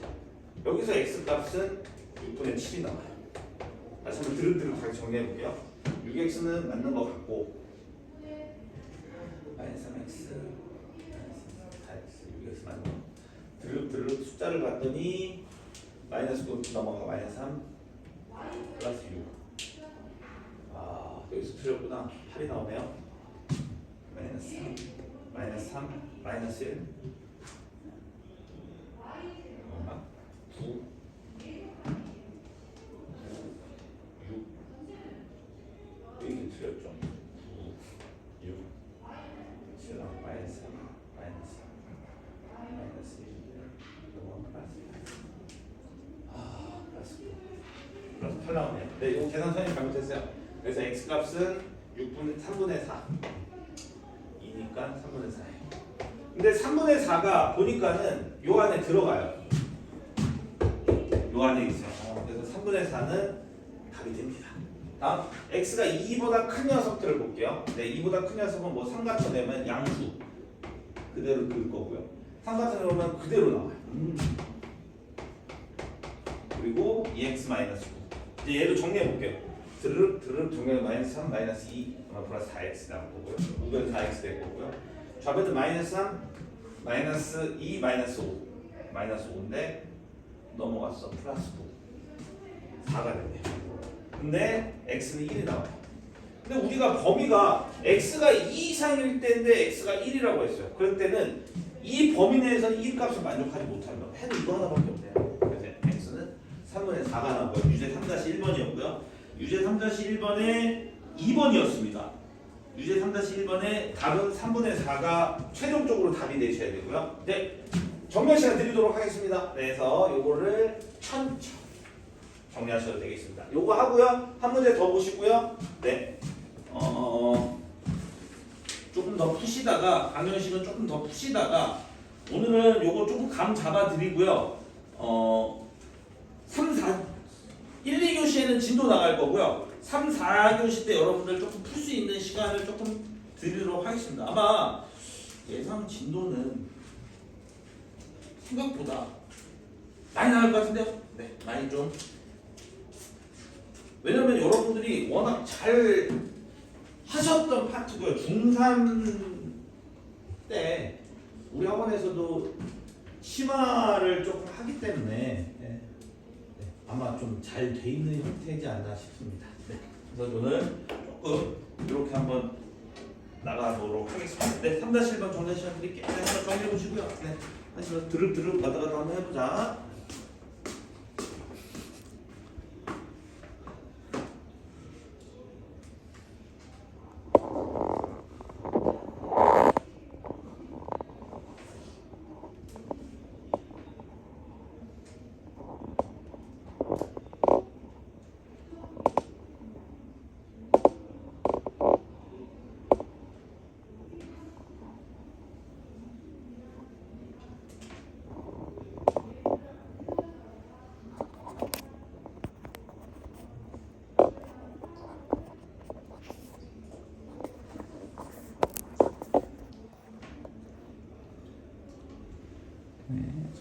여기서 x값은 6분의 7이 나와요. 다시 한번 드륵드륵 다시 정리해볼게요. 6x는 맞는 것 같고 -3x, -4x, 6x 맞는 거. 드륵드륵 숫자를 봤더니 마이너스 9 넘어가 마이너스 3 플러스 6. 아 여기서 틀렸구나. 8이 나오네요. 마이너스 3 마이너스 3 마이너스 1 얼마? 9 6 이렇게 틀렸죠. 9 6 7 마이너스 3 마이너스 3 마이너스 1 플러스 8 나오네요. 네, 이거 계산 선생님 잘못했어요. 그래서 x 값은 3분의 4 2니까 3분의 4예요. 근데 3분의 4가 보니까는 요 안에 들어가요. 요 안에 있어요. 그래서 3분의 4는 답이 됩니다. 다음 x가 2보다 큰 녀석들을 볼게요. 네, 2보다 큰 녀석은 뭐 삼각형 내면 양수 그대로 그을 거고요. 삼각형 내면 그대로 나와요. 그리고 2x 마이너스 9. 이제 얘를 정리해 볼게요. 드르륵 정리해 마이너스 3 마이너스 2 플러스 4x 나올 거고요. 우변 4x 될 거고요. 좌변은 마이너스 3 마이너스 2 마이너스 5 마이너스 5인데 넘어갔어. 플러스 9 4가 됐네요. 근데 x는 1이 나와요. 근데 우리가 범위가 x가 2 이상일 때인데 x가 1이라고 했어요. 그럴 때는 이 범위 내에서는 1 값을 만족하지 못합니다. 해도 이거 하나밖에 없네요. 그래서 x는 3분의 4가 나오고요. 유제 3-1번이었고요. 유제 3-1번에 2번이었습니다. 유제 3-1번에 답은 3분의 4가 최종적으로 답이 되셔야 되고요. 네, 정리할 시간 드리도록 하겠습니다. 그래서 요거를 천천히 정리하셔도 되겠습니다. 요거 하고요. 한 문제 더 보시고요. 네, 조금 더 푸시다가 강연식은 조금 더 푸시다가 오늘은 요거 조금 감 잡아 드리고요. 3, 4, 1, 2교시에는 진도 나갈 거고요. 3, 4교시 때 여러분들 조금 풀 수 있는 시간을 조금 드리도록 하겠습니다. 아마 예상 진도는 생각보다 많이 나갈 것 같은데요. 네, 많이 좀. 왜냐면 여러분들이 워낙 잘 하셨던 파트고요. 중3 때 우리 학원에서도 심화를 조금 하기 때문에 아마 좀 잘 돼 있는 형태이지 않나 싶습니다. 네. 그래서 오늘 조금 이렇게 한번 나가보도록 하겠습니다. 네, 3-1번 정리 시간 드릴게요. 네, 한번 정리해 보시고요. 네, 다시 드륵드륵 왔다 갔다 한번 해보자.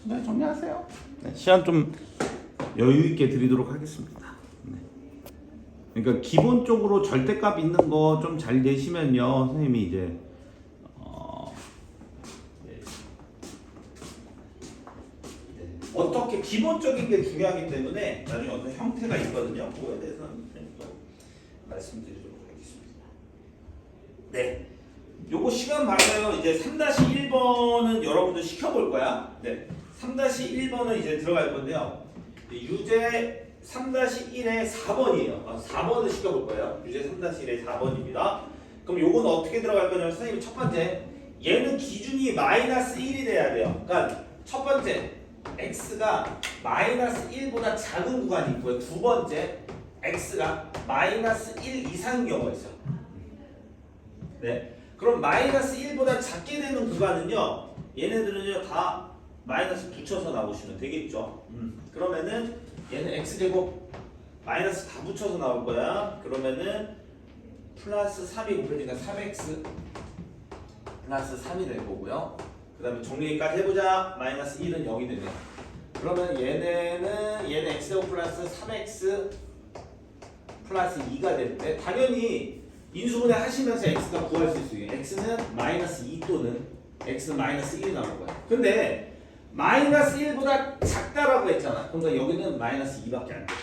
네, 정리하세요. 네, 시간 좀 여유 있게 드리도록 하겠습니다. 네. 그러니까 기본적으로 절대값 있는 거 좀 잘 내시면요, 선생님이 이제 어떻게 기본적인 게 중요하기 때문에 나중에 어떤 형태가 있거든요. 그거에 대해서는 또 말씀드리도록 하겠습니다. 네. 요거 시간 봐서요. 이제 3-1번은 여러분들 시켜볼 거야. 네. 3-1번은 이제 들어갈 건데요. 유제 3-1의 4번이에요. 4번을 시켜볼 거예요. 유제 3-1의 4번입니다. 그럼 요거는 어떻게 들어갈 거냐면 선생님이 첫 번째 얘는 기준이 마이너스 1이 돼야 돼요. 그러니까 첫 번째 x가 마이너스 1보다 작은 구간이 있고요. 두 번째 x가 마이너스 1 이상인 경우가 있어요. 네. 그럼 마이너스 1보다 작게 되는 구간은요. 얘네들은요 다 마이너스 붙여서 나오시면 되겠죠. 그러면은 얘는 x제곱 마이너스 다 붙여서 나올 거야. 그러면은 플러스 3이 곱해지니까 3x 플러스 3이 될 거고요. 그 다음에 정리까지 해보자. 마이너스 1은 0이 되네요. 그러면 얘는 x제곱 플러스 3x 플러스 2가 되는데 당연히 인수분해 하시면서 x가 구할 수 있어요. x는 마이너스 2 또는 x는 마이너스 1이 나올 거예요. 근데 마이너스 1보다 작다라고 했잖아. 그러니까 여기는 마이너스 2밖에 안 돼.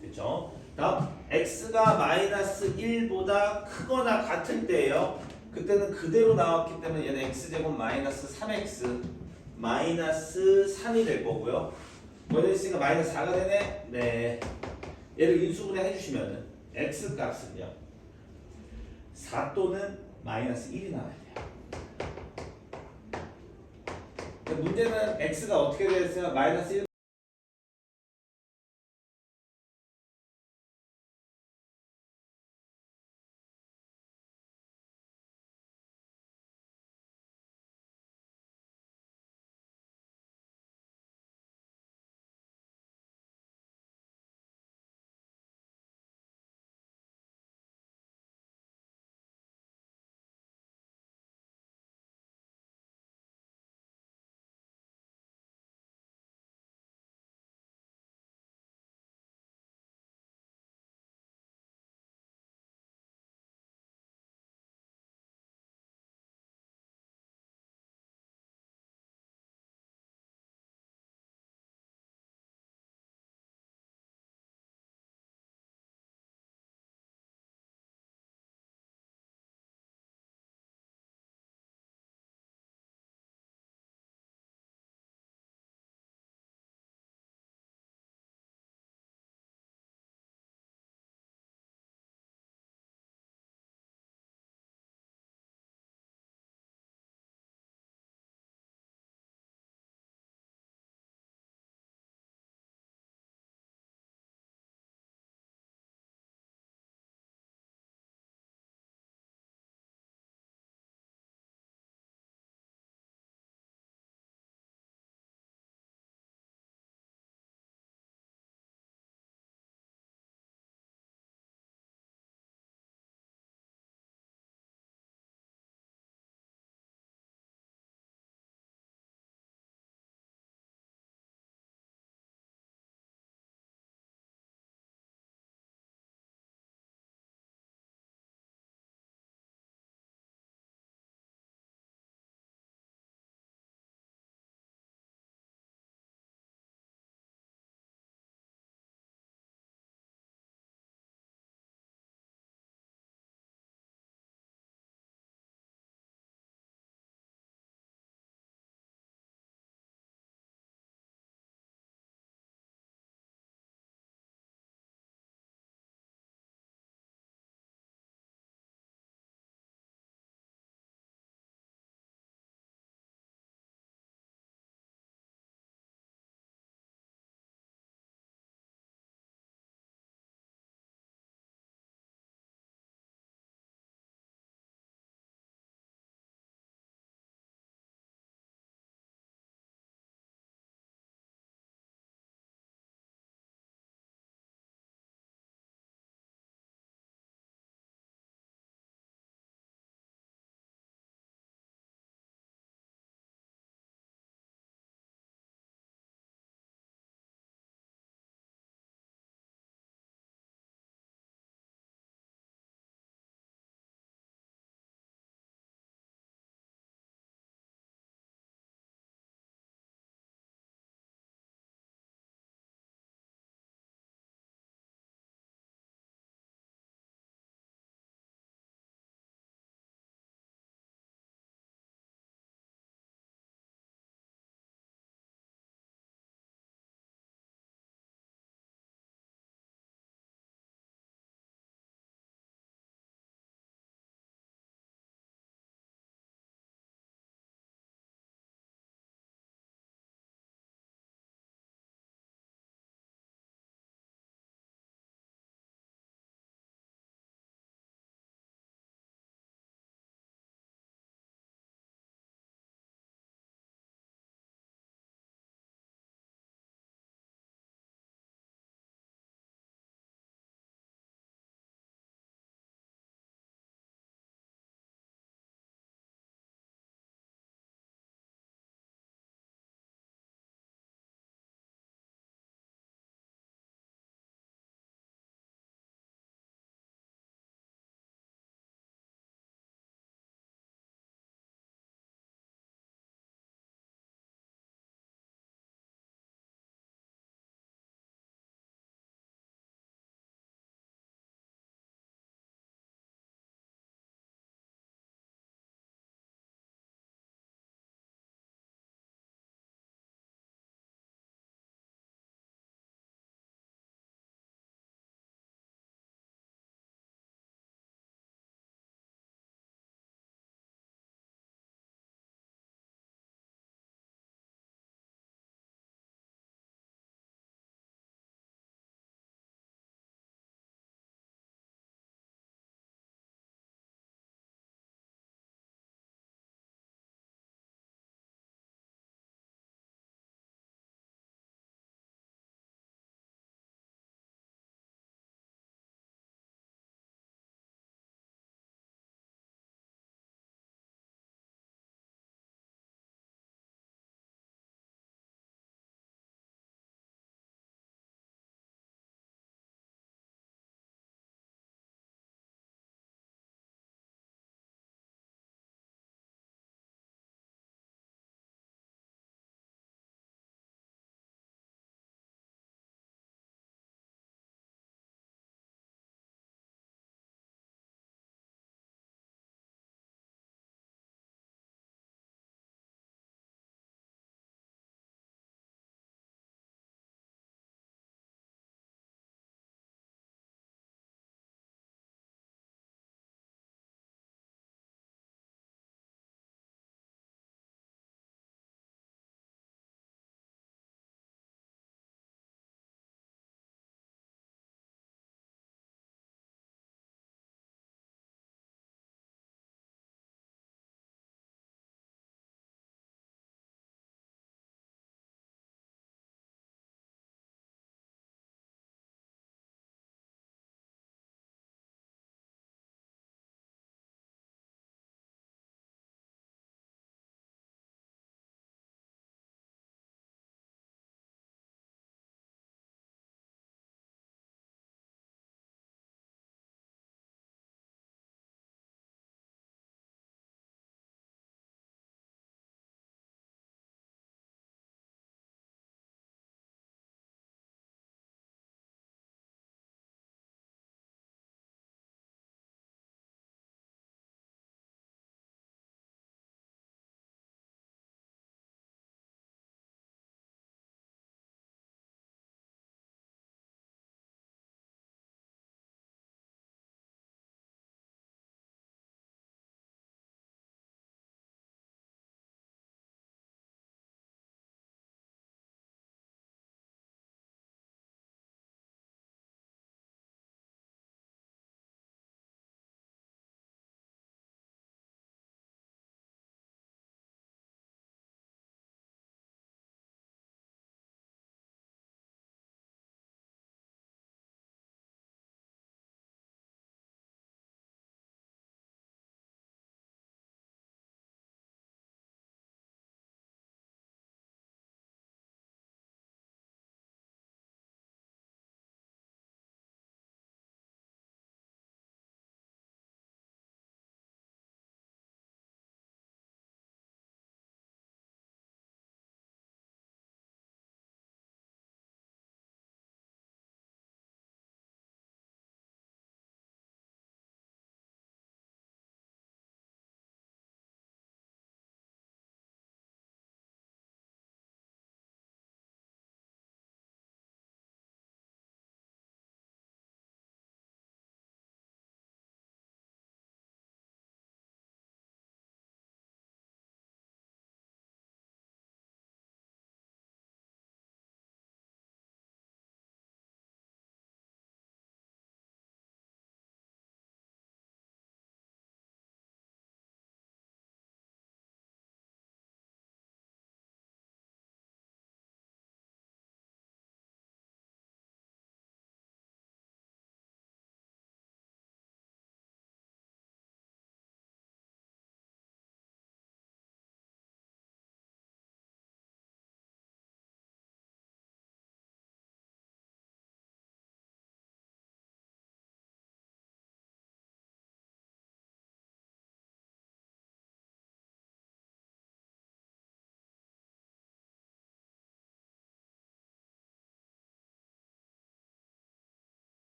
그렇죠? 다음 x가 마이너스 1보다 크거나 같을 때예요. 그때는 그대로 나왔기 때문에 얘는 x제곱 마이너스 3x 마이너스 3이 될 거고요. 뭐가 있으니까 마이너스 4가 되네? 네. 얘를 인수분해 해주시면 x 값은요 4 또는 마이너스 1이 나와야 돼요. 문제는 x가 어떻게 되었어요? 마이너스 1